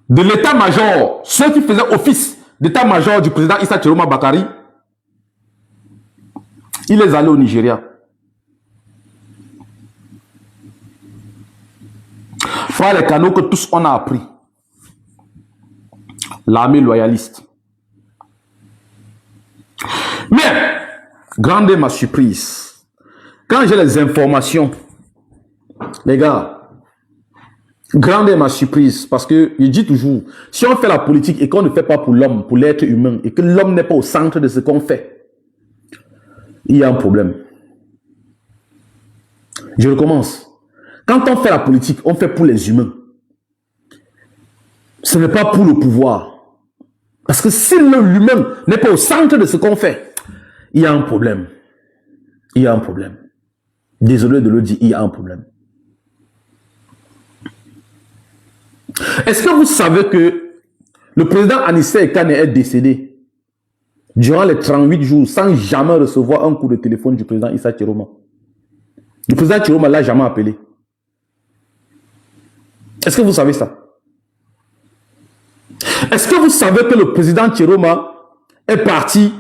de l'état-major, ceux qui faisaient office d'état-major du président Issa Chiroma Bakari, il est allé au Nigeria. Voilà les canaux que tous on a appris. L'armée loyaliste. Mais, grande est ma surprise. Quand j'ai les informations, les gars, grande est ma surprise, parce que je dis toujours, si on fait la politique et qu'on ne fait pas pour l'homme, pour l'être humain, et que l'homme n'est pas au centre de ce qu'on fait, il y a un problème. Je recommence. Quand on fait la politique, on fait pour les humains. Ce n'est pas pour le pouvoir. Parce que si l'humain n'est pas au centre de ce qu'on fait, il y a un problème. Il y a un problème. Désolé de le dire, il y a un problème. Est-ce que vous savez que le président Anissé Ekane est décédé durant les 38 jours sans jamais recevoir un coup de téléphone du président Issa Chiroma? Le président Chiroma ne l'a jamais appelé. Est-ce que vous savez ça? Est-ce que vous savez que le président Chiroma est parti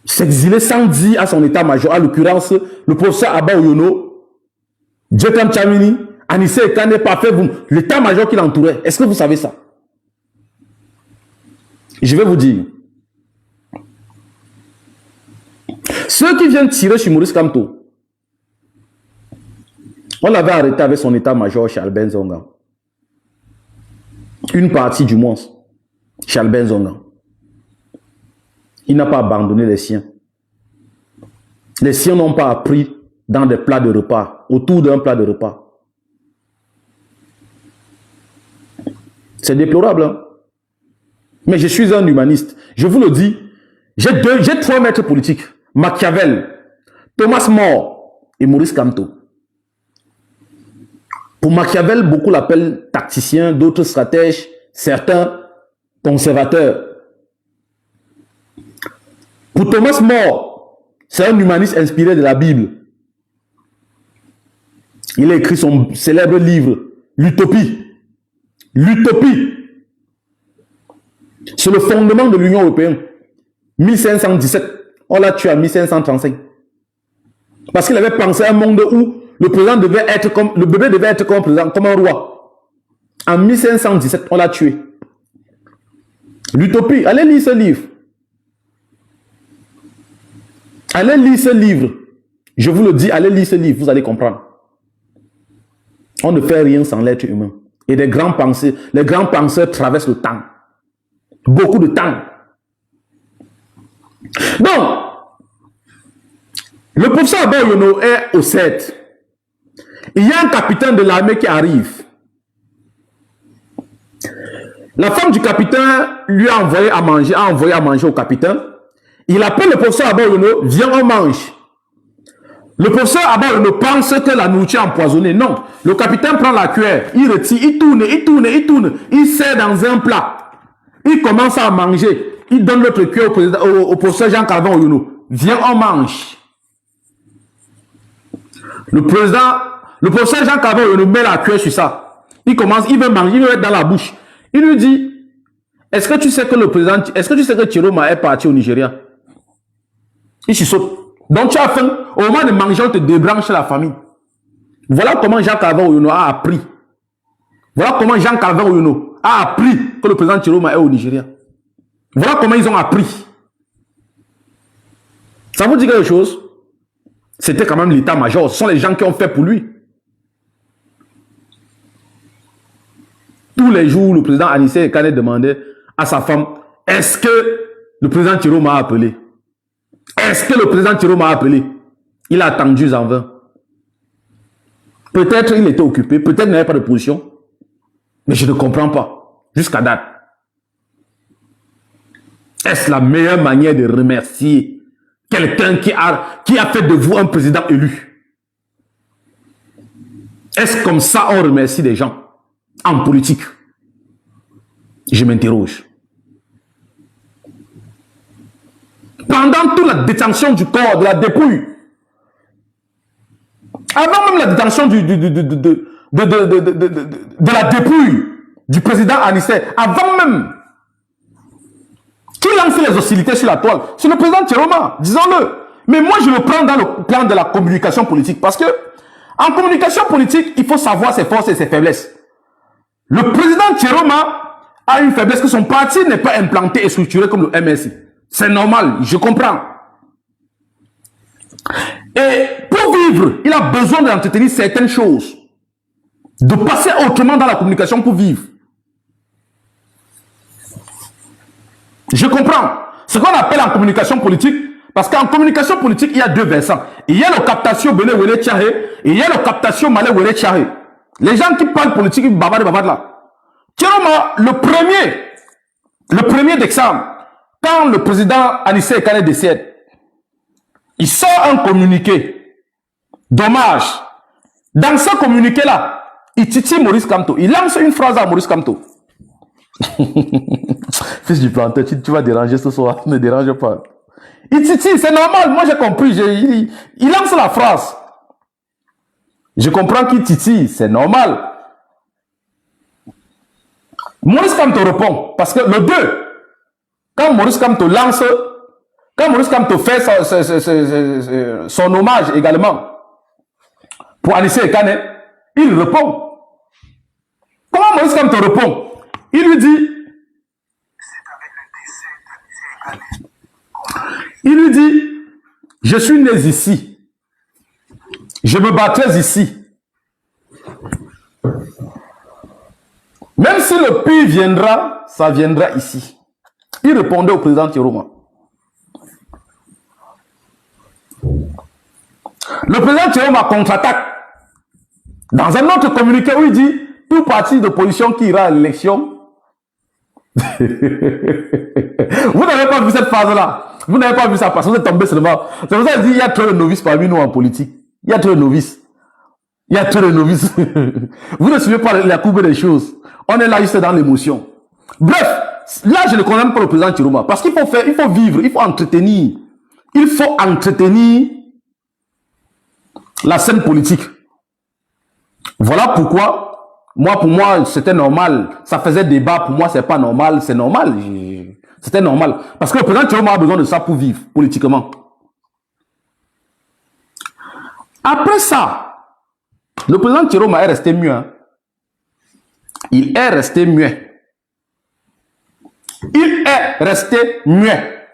s'exiler sans dire à son état-major, à l'occurrence le professeur Abba Oyono, Djekan Chamini, Anissé Ekane, parfait, l'état-major qui l'entourait. Est-ce que vous savez ça? Je vais vous dire. Ceux qui viennent tirer sur Maurice Kamto, on l'avait arrêté avec son état-major chez Albert Zonga. Une partie du moins chez Albert Zonga. Il n'a pas abandonné les siens. Les siens n'ont pas appris dans des plats de repas, autour d'un plat de repas. C'est déplorable, hein? Mais je suis un humaniste. Je vous le dis, j'ai 3 maîtres politiques. Machiavel, Thomas More et Maurice Kamto. Pour Machiavel, beaucoup l'appellent tacticien, d'autres stratèges, certains conservateurs. Pour Thomas More, c'est un humaniste inspiré de la Bible. Il a écrit son célèbre livre, L'Utopie. L'Utopie. C'est le fondement de l'Union européenne. 1517, on l'a tué en 1535. Parce qu'il avait pensé à un monde où le président devait être comme, le bébé devait être comme président, comme un roi. En 1517, on l'a tué. L'utopie, allez lire ce livre. Allez lire ce livre. Je vous le dis, allez lire ce livre, vous allez comprendre. On ne fait rien sans l'être humain. Et les grands penseurs traversent le temps. Beaucoup de temps. Donc, le professeur Aboyono est au 7. Il y a un capitaine de l'armée qui arrive. La femme du capitaine lui a envoyé à manger au capitaine. Il appelle le professeur Aboyono, viens on mange. Le professeur Aboyono pense que la nourriture est empoisonnée. Non, le capitaine prend la cuillère, il retire, il tourne, il sert dans un plat. Il commence à manger. Il donne l'autre cuillère au professeur Jean-Calvin Oyono. Viens on mange. Le professeur Jean-Calvin Oyono met la cuillère sur ça. Il commence, il veut manger, il veut mettre dans la bouche. Il lui dit, est-ce que tu sais que Chiroma est parti au Nigeria? Il se saute. Donc tu as faim, au moment de manger, on te débranche la famille. Voilà comment Jean-Calvin Oyono a appris. Voilà comment Jean-Calvin Oyono a appris que le président Chiroma est au Nigeria. Voilà comment ils ont appris. Ça vous dit quelque chose? C'était quand même l'état-major. Ce sont les gens qui ont fait pour lui. Tous les jours, le président Anissé Kane demandait à sa femme, est-ce que le président Thiro m'a appelé? Est-ce que le président Thiro m'a appelé? Il a attendu en vain. Peut-être il était occupé, peut-être il n'avait pas de position. Mais je ne comprends pas. Jusqu'à date. Est-ce la meilleure manière de remercier quelqu'un qui a fait de vous un président élu? Est-ce comme ça on remercie des gens en politique? Je m'interroge. Pendant toute la détention du corps, de la dépouille, avant même la détention de la dépouille du président Anissé, avant même, qui lance les hostilités sur la toile? C'est le président Thieroma, disons-le. Mais moi, je le prends dans le plan de la communication politique. Parce que, en communication politique, il faut savoir ses forces et ses faiblesses. Le président Thieroma a une faiblesse que son parti n'est pas implanté et structuré comme le MSI. C'est normal, je comprends. Et pour vivre, il a besoin d'entretenir certaines choses. De passer autrement dans la communication pour vivre. Je comprends. Ce qu'on appelle en communication politique, parce qu'en communication politique, il y a deux versants. Il y a le captation Bene Wele Tchahé et il y a le captation Malé Wele Tchahé. Les gens qui parlent politique, ils bavardent là. Thieroma, le premier d'exemple, quand le président Anissé Kane décède, il sort un communiqué. Dommage. Dans ce communiqué-là, il titille Maurice Kamto. Il lance une phrase à Maurice Kamto. Fils du planteur, tu vas déranger ce soir. Ne dérange pas. Il titille, c'est normal. Moi, j'ai compris. Il lance la phrase. Je comprends qu'il titille, c'est normal. Maurice Kamto répond. Parce que le 2, quand Maurice Kamto lance, quand Maurice Kamto fait son hommage également pour Anissé Kane, il répond. Comment Maurice Kamto répond? Il lui dit, je suis né ici. Je me battrai ici. Même si le pire viendra, ça viendra ici. Il répondait au président Thieroma. Le président Thieroma contre-attaque. Dans un autre communiqué où il dit, tout parti d'opposition qui ira à l'élection. Vous n'avez pas vu cette phase-là. Vous n'avez pas vu ça parce que vous êtes tombé seulement. C'est pour ça qu'il dit, il y a trop de novices parmi nous en politique. Il y a trop de novices. Il y a trop de novices. Vous ne suivez pas la courbe des choses. On est là juste dans l'émotion. Bref, là je ne condamne pas le président Thieroma parce qu'il faut faire, il faut vivre, il faut entretenir. Il faut entretenir la scène politique. Voilà pourquoi, pour moi, c'était normal. Ça faisait débat. Pour moi, c'est pas normal. C'est normal. C'était normal. Parce que le président Chiroma a besoin de ça pour vivre politiquement. Après ça, le président Chiroma est resté muet. Hein. Il est resté muet. Il est resté muet.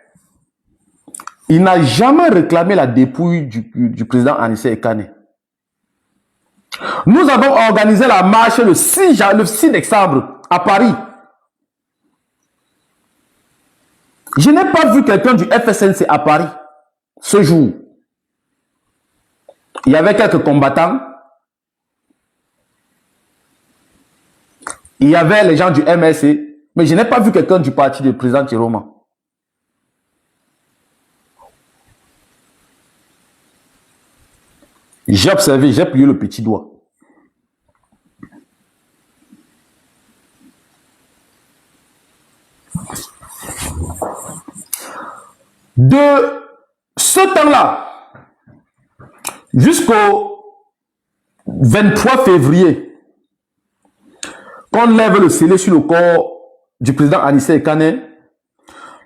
Il n'a jamais réclamé la dépouille du président Anissé Ekane. Nous avons organisé la marche le 6 décembre à Paris. Je n'ai pas vu quelqu'un du FSNC à Paris ce jour. Il y avait quelques combattants. Il y avait les gens du MSC. Mais je n'ai pas vu quelqu'un du parti du président Chiroma. J'ai observé, j'ai plié le petit doigt. De ce temps-là jusqu'au 23 février, quand on lève le scellé sur le corps du président Anissé Ekane,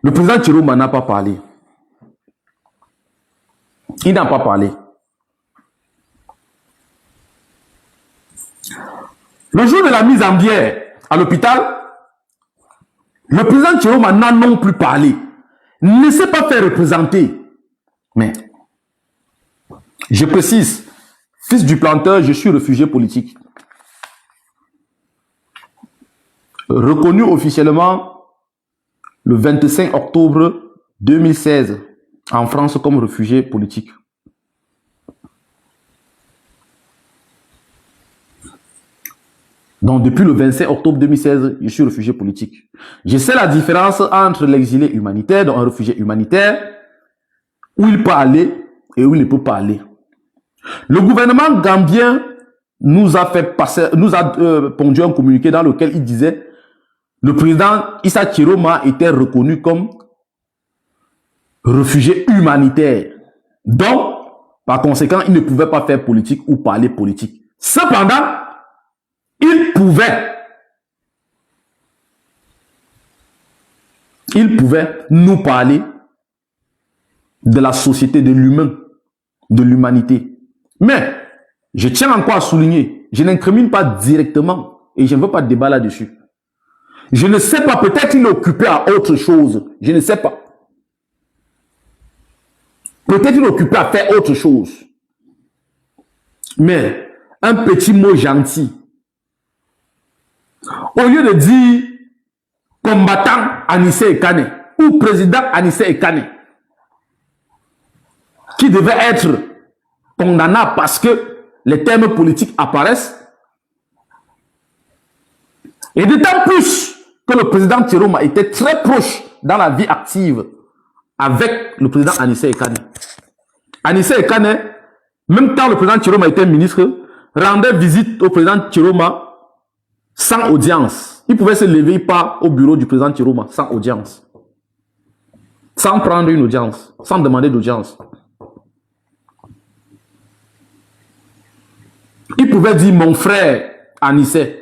le président Chiroma n'a pas parlé. Il n'a pas parlé. Le jour de la mise en bière à l'hôpital, le président Chiroma n'a non plus parlé. Ne s'est pas fait représenter. Mais, je précise, fils du planteur, je suis réfugié politique. Reconnu officiellement le 25 octobre 2016 en France comme réfugié politique. Donc, depuis le 25 octobre 2016, je suis réfugié politique. Je sais la différence entre l'exilé humanitaire, donc un réfugié humanitaire, où il peut aller et où il ne peut pas aller. Le gouvernement gambien nous a fait passer, pondu un communiqué dans lequel il disait le président Issa Chiroma était reconnu comme réfugié humanitaire. Donc, par conséquent, il ne pouvait pas faire politique ou parler politique. Cependant, il pouvait nous parler de la société, de l'humain, de l'humanité. Mais, je tiens encore à souligner, je n'incrimine pas directement et je ne veux pas de débat là-dessus. Je ne sais pas, peut-être qu'il est occupé à autre chose. Je ne sais pas. Peut-être qu'il est occupé à faire autre chose. Mais, un petit mot gentil. Au lieu de dire combattant Anissé Ekane ou président Anissé Ekane, qui devait être condamnable parce que les termes politiques apparaissent, et d'autant plus que le président Chiroma était très proche dans la vie active avec le président Anissé Ekane. Anissé Ekane, même quand le président Chiroma était ministre, rendait visite au président Chiroma sans audience. Il pouvait se lever, il part au bureau du président Chiroma sans audience. Sans prendre une audience, sans demander d'audience. Il pouvait dire mon frère Anissé.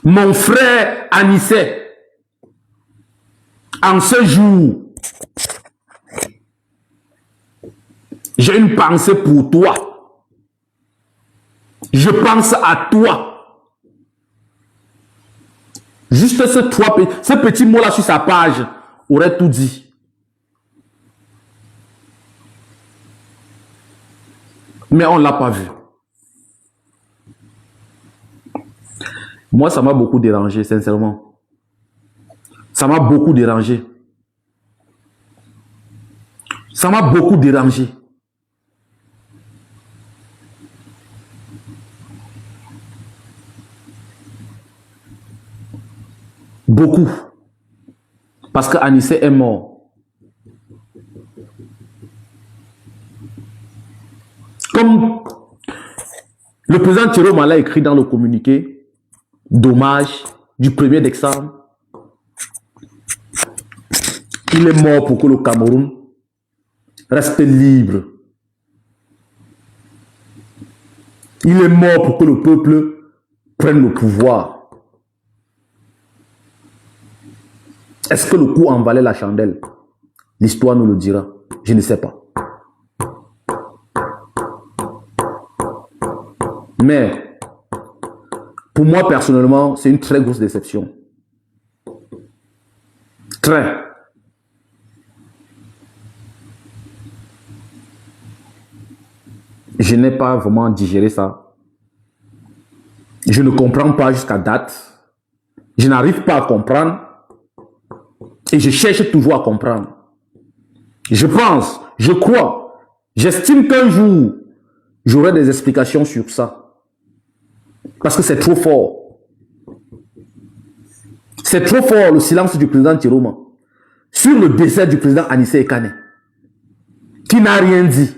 Mon frère Anissé. En ce jour, j'ai une pensée pour toi. Je pense à toi. Juste ce petit mot-là sur sa page aurait tout dit. Mais on ne l'a pas vu. Moi, ça m'a beaucoup dérangé, sincèrement. Ça m'a beaucoup dérangé. Ça m'a beaucoup dérangé. Beaucoup. Parce que Anissé est mort. Comme le président Chiroma l'a écrit dans le communiqué d'hommage du 1er décembre, il est mort pour que le Cameroun reste libre. Il est mort pour que le peuple prenne le pouvoir. Est-ce que le coup en valait la chandelle? L'histoire nous le dira. Je ne sais pas. Mais, pour moi personnellement, c'est une très grosse déception. Très. Je n'ai pas vraiment digéré ça. Je ne comprends pas jusqu'à date. Je n'arrive pas à comprendre. Et je cherche toujours à comprendre. Je pense, je crois, j'estime qu'un jour, j'aurai des explications sur ça. Parce que c'est trop fort. C'est trop fort le silence du président Tiroma sur le décès du président Anissé Ekane, qui n'a rien dit.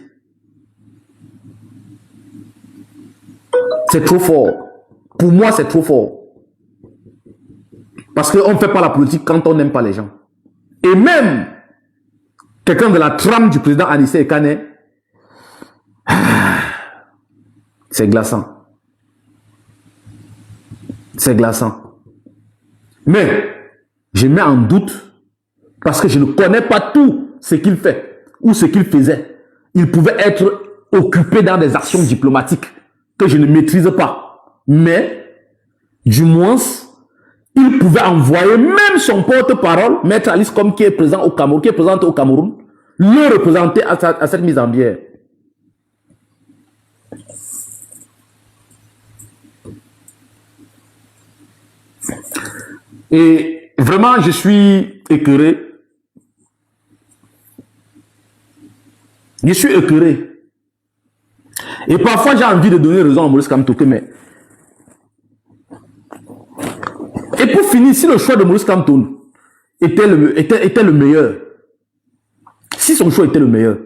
C'est trop fort. Pour moi, c'est trop fort. Parce qu'on ne fait pas la politique quand on n'aime pas les gens. Et même quelqu'un de la trame du président Anissé Ekane, c'est glaçant. C'est glaçant. Mais je mets en doute parce que je ne connais pas tout ce qu'il fait ou ce qu'il faisait. Il pouvait être occupé dans des actions diplomatiques que je ne maîtrise pas. Mais, du moins, il pouvait envoyer même son porte-parole, Maître Alice Comme, qui est présent au Cameroun, qui est présente au Cameroun, le représenter à cette mise en bière. Et vraiment, je suis écœuré. Je suis écœuré. Et parfois, j'ai envie de donner raison à Maurice Kamto, mais... Et pour finir, si le choix de Maurice Kamto était le meilleur, si son choix était le meilleur,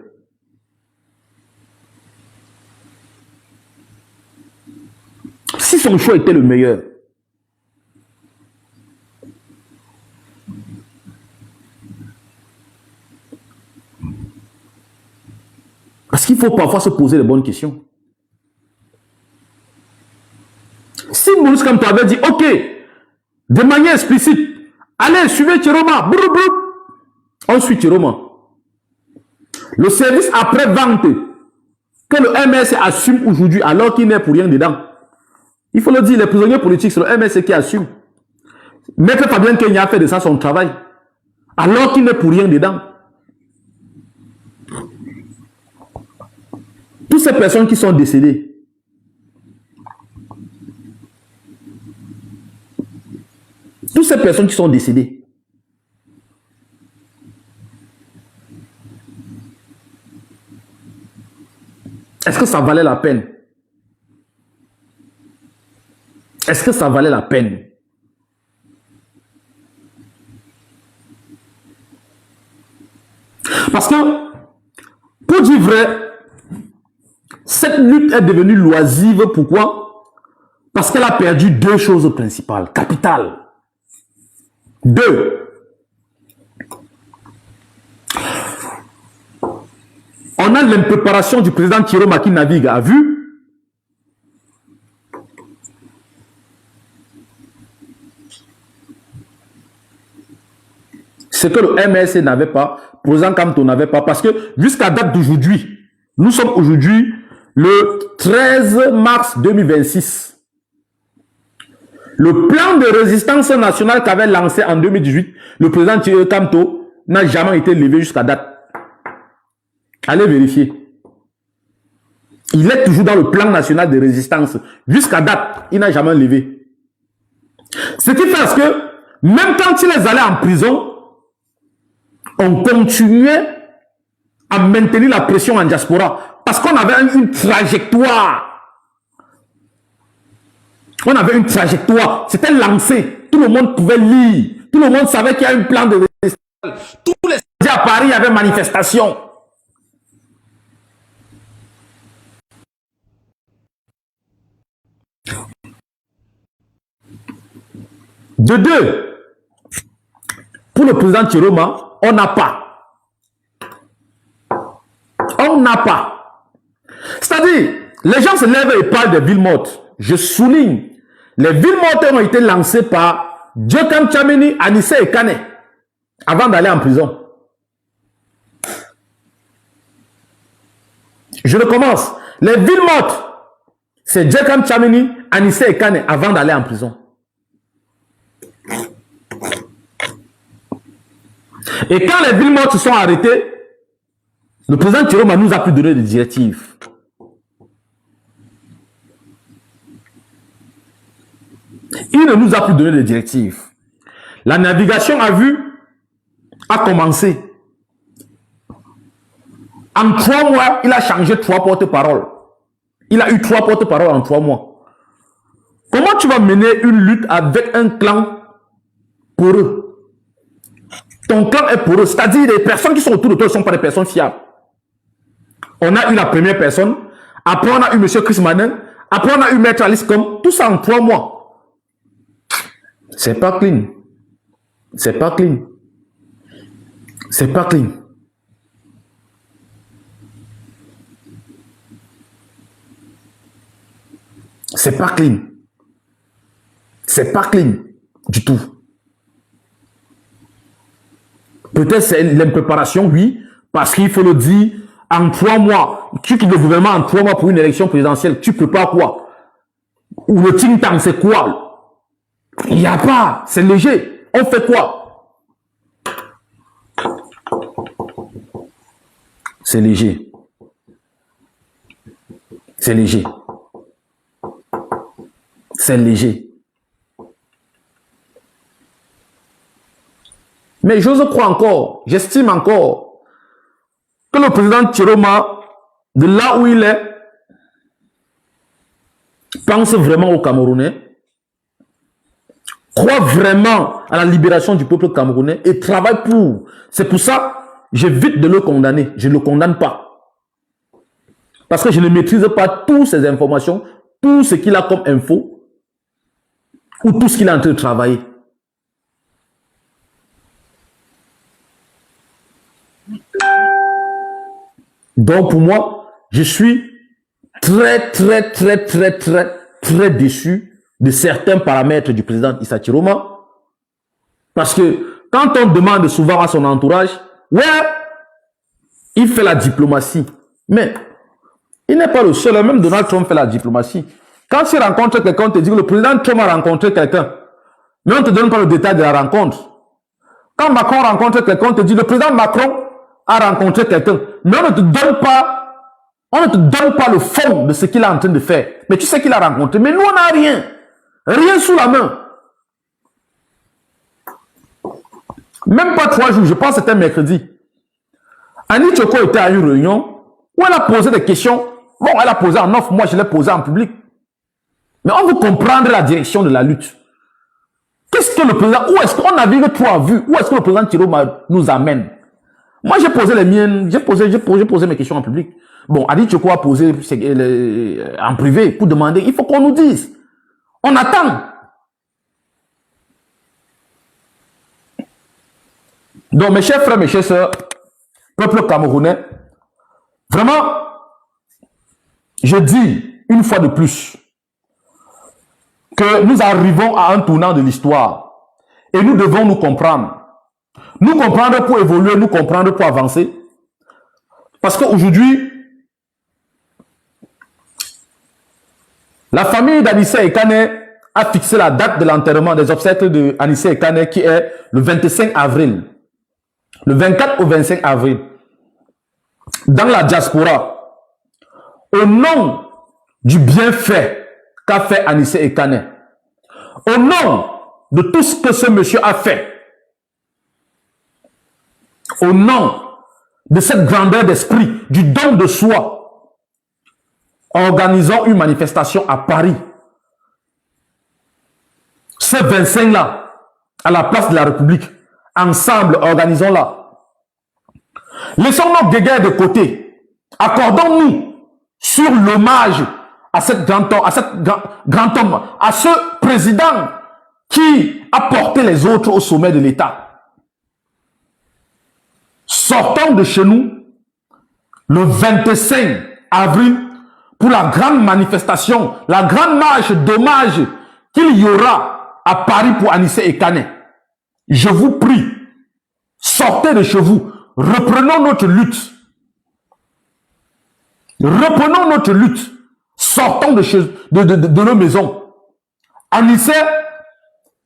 si son choix était le meilleur, parce qu'il faut parfois se poser les bonnes questions. Si Maurice Kamto avait dit, ok, de manière explicite, allez, suivez Tiroma, on suit Tiroma. Le service après-vente que le MSC assume aujourd'hui, alors qu'il n'est pour rien dedans. Il faut le dire, les prisonniers politiques, c'est le MSC qui assume. Maître Fabien Kenya a fait de ça son travail, alors qu'il n'est pour rien dedans. Toutes ces personnes qui sont décédées, toutes ces personnes qui sont décédées, est-ce que ça valait la peine? Est-ce que ça valait la peine? Parce que, pour dire vrai, cette lutte est devenue loisive. Pourquoi? Parce qu'elle a perdu deux choses principales, capitales. Deux. On a l'impréparation du président Tiroma qui navigue à vue. Ce que le MSC n'avait pas, le président Kamto n'avait pas, parce que jusqu'à date d'aujourd'hui, nous sommes aujourd'hui le 13 mars 2026. Le plan de résistance nationale qu'avait lancé en 2018, le président Kamto n'a jamais été levé jusqu'à date. Allez vérifier. Il est toujours dans le plan national de résistance. Jusqu'à date, il n'a jamais levé. Ce qui fait que, même quand il est allé en prison, on continuait à maintenir la pression en diaspora. Parce qu'on avait une trajectoire. On avait une trajectoire. C'était lancé. Tout le monde pouvait lire. Tout le monde savait qu'il y a un plan de résistance. Tous les samedis à Paris, il y avait manifestation. De deux, pour le président Tiroma, on n'a pas. On n'a pas. C'est-à-dire, les gens se lèvent et parlent des villes mortes. Je souligne, les villes mortes ont été lancées par Djokam Tchameni, Anissé Ekane. avant d'aller en prison. Je recommence. Les villes mortes, c'est Djekan Tchameni, Anissé Ekane avant d'aller en prison. Et quand les villes mortes se sont arrêtées, le président Chiroma nous a pu donner des directives. Il ne nous a plus donné des directives. La navigation a commencé. En 3 mois, il a changé 3 porte-paroles. Il a eu 3 porte-paroles en 3 mois. Comment tu vas mener une lutte avec un clan poreux? Ton clan est poreux, c'est-à-dire les personnes qui sont autour de toi ne sont pas des personnes fiables. On a eu la première personne, après on a eu M. Chris Manin, après on a eu Maître Alice Com, tout ça en 3 mois. C'est pas clean. C'est pas clean. C'est pas clean. C'est pas clean. C'est pas clean du tout. Peut-être c'est l'impréparation, oui, parce qu'il faut le dire, en 3 mois, tu quittes le gouvernement en 3 mois pour une élection présidentielle, tu peux pas quoi? Ou le think tank, c'est quoi? Il n'y a pas, c'est léger. On fait quoi? C'est léger. C'est léger. C'est léger. Mais j'ose croire encore, j'estime encore que le président Chiroma, de là où il est, pense vraiment aux Camerounais, croit vraiment à la libération du peuple camerounais et travaille pour. C'est pour ça, j'évite de le condamner. Je ne le condamne pas. Parce que je ne maîtrise pas toutes ces informations, tout ce qu'il a comme info, ou tout ce qu'il est en train de travailler. Donc pour moi, je suis très déçu de certains paramètres du président Issa Chiroma. Parce que quand on demande souvent à son entourage, ouais, il fait la diplomatie. Mais il n'est pas le seul, même Donald Trump fait la diplomatie. Quand il rencontre quelqu'un, on te dit que le président Trump a rencontré quelqu'un. Mais on ne te donne pas le détail de la rencontre. Quand Macron rencontre quelqu'un, on te dit le président Macron a rencontré quelqu'un. Mais on ne te donne pas le fond de ce qu'il est en train de faire. Mais tu sais qu'il a rencontré. Mais nous, on n'a rien. Rien sous la main. Même pas 3 jours, je pense que c'était mercredi. Annie Tchoko était à une réunion où elle a posé des questions. Bon, elle a posé en off, moi je l'ai posé en public. Mais on veut comprendre la direction de la lutte. Qu'est-ce que le président, où est-ce qu'on navigue trop à vue? Où est-ce que le président Chiroma nous amène? Moi j'ai posé les miennes, j'ai posé mes questions en public. Bon, Annie Tchoko a posé en privé pour demander, il faut qu'on nous dise. On attend. Donc, mes chers frères, mes chères sœurs, peuple camerounais, vraiment, je dis une fois de plus que nous arrivons à un tournant de l'histoire et nous devons nous comprendre. Nous comprendre pour évoluer, nous comprendre pour avancer. Parce qu'aujourd'hui, la famille d'Anissé Ekane a fixé la date de l'enterrement des obsèques de Anissé Ekane qui est le 25 avril. Le 24 au 25 avril. Dans la diaspora, au nom du bienfait qu'a fait Anissé Ekane, au nom de tout ce que ce monsieur a fait, au nom de cette grandeur d'esprit, du don de soi, organisons une manifestation à Paris. Ce 25-là, à la place de la République, ensemble, organisons-la. Laissons nos guéguerres de côté. Accordons-nous sur l'hommage à cet grand homme, à ce président qui a porté les autres au sommet de l'État. Sortons de chez nous le 25 avril pour la grande manifestation, la grande marche d'hommage qu'il y aura à Paris pour Anissé Ekane. Je vous prie, Sortez de chez vous. Reprenons notre lutte. Reprenons notre lutte. Sortons de nos maisons. Anissé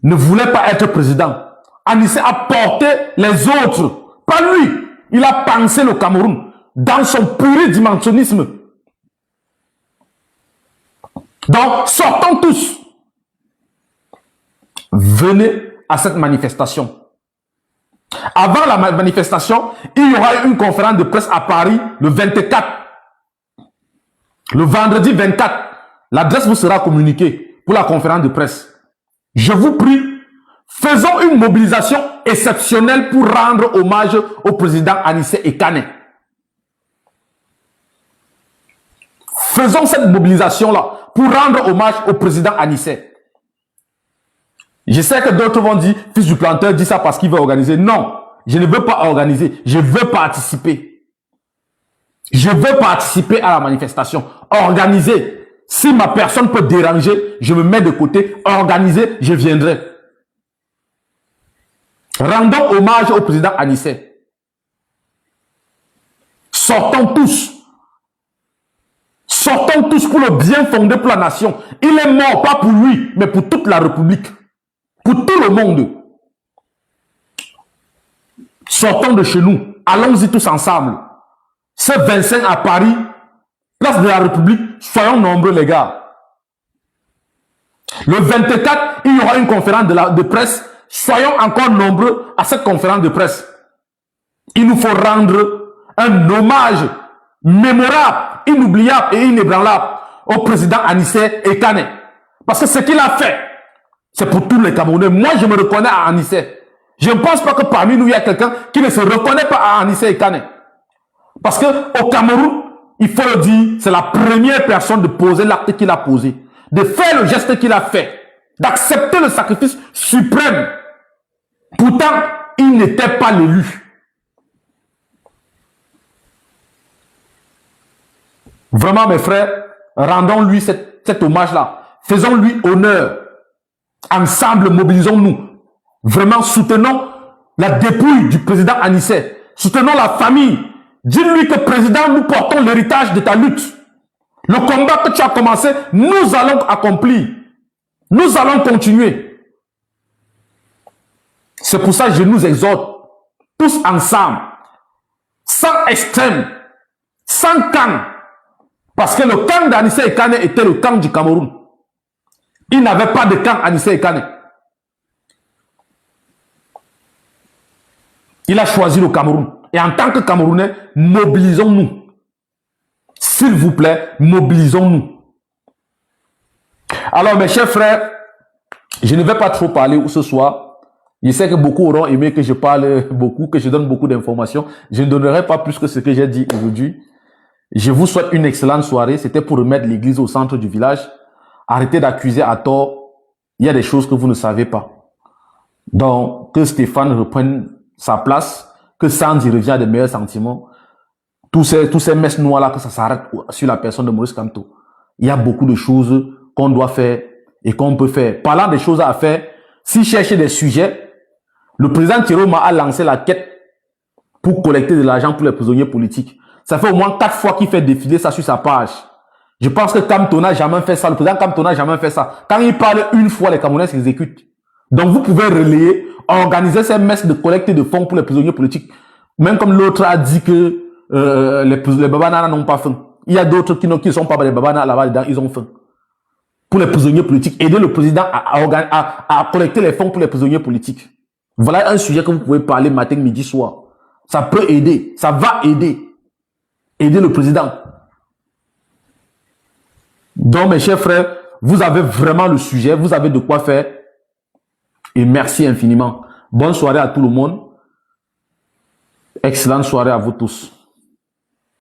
ne voulait pas être président. Anissé a porté les autres. Pas lui. Il a pensé le Cameroun dans son pluridimensionnisme. Donc, sortons tous. Venez à cette manifestation. Avant la manifestation, il y aura une conférence de presse à Paris le 24. Le vendredi 24. L'adresse vous sera communiquée pour la conférence de presse. Je vous prie, faisons une mobilisation exceptionnelle pour rendre hommage au président Anissé Ekane. Faisons cette mobilisation-là pour rendre hommage au président Anissé. Je sais que d'autres vont dire, fils du planteur dit ça parce qu'il veut organiser. Non, je ne veux pas organiser, je veux participer. Je veux participer à la manifestation. Organiser. Si ma personne peut déranger, je me mets de côté. Organiser, je viendrai. Rendons hommage au président Anissé. Sortons tous. Sortons tous pour le bien fondé pour la nation. Il est mort, pas pour lui, mais pour toute la République. Pour tout le monde. Sortons de chez nous. Allons-y tous ensemble. Ce 25 à Paris, place de la République, soyons nombreux les gars. Le 24, il y aura une conférence de presse. Soyons encore nombreux à cette conférence de presse. Il nous faut rendre un hommage mémorable, inoubliable et inébranlable au président Anissé Ekane. Parce que ce qu'il a fait, c'est pour tous les Camerounais. Moi, je me reconnais à Anissé. Je ne pense pas que parmi nous, il y a quelqu'un qui ne se reconnaît pas à Anissé Ekane. Parce que au Cameroun, il faut le dire, c'est la première personne de poser l'acte qu'il a posé, de faire le geste qu'il a fait, d'accepter le sacrifice suprême. Pourtant, il n'était pas l'élu. Vraiment, mes frères, rendons-lui cet hommage-là. Faisons-lui honneur. Ensemble, mobilisons-nous. Vraiment, soutenons la dépouille du président Anissé. Soutenons la famille. Dis-lui que président, nous portons l'héritage de ta lutte. Le combat que tu as commencé, nous allons accomplir. Nous allons continuer. C'est pour ça que je nous exhorte, tous ensemble, sans extrême, sans camp. Parce que le camp d'Anissé Ekane était le camp du Cameroun. Il n'avait pas de camp Anissé Ekane. Il a choisi le Cameroun. Et en tant que Camerounais, mobilisons-nous. S'il vous plaît, mobilisons-nous. Alors, mes chers frères, je ne vais pas trop parler ce soir. Je sais que beaucoup auront aimé que je parle beaucoup, que je donne beaucoup d'informations. Je ne donnerai pas plus que ce que j'ai dit aujourd'hui. Je vous souhaite une excellente soirée. C'était pour remettre l'église au centre du village. Arrêtez d'accuser à tort. Il y a des choses que vous ne savez pas. Donc, que Stéphane reprenne sa place, que Sandy revienne à des meilleurs sentiments. Tous ces messes noires-là, que ça s'arrête sur la personne de Maurice Kamto. Il y a beaucoup de choses qu'on doit faire et qu'on peut faire. Parlant des choses à faire, s'il cherchait des sujets, le président Thierry a lancé la quête pour collecter de l'argent pour les prisonniers politiques. Ça fait au moins 4 fois qu'il fait défiler ça sur sa page. Je pense que Kamto n'a jamais fait ça. Le président Kamto n'a jamais fait ça. Quand il parle une fois, les Camerounais s'exécutent. Donc vous pouvez relayer, organiser ces messes de collecte de fonds pour les prisonniers politiques. Même comme l'autre a dit que les Babana n'ont pas faim. Il y a d'autres qui ne sont pas les Babana là-bas dedans, ils ont faim. Pour les prisonniers politiques, aider le président à collecter les fonds pour les prisonniers politiques. Voilà un sujet que vous pouvez parler matin, midi, soir. Ça peut aider, ça va aider. Aider le président. Donc mes chers frères, vous avez vraiment le sujet, vous avez de quoi faire. Et merci infiniment. Bonne soirée à tout le monde. Excellente soirée à vous tous.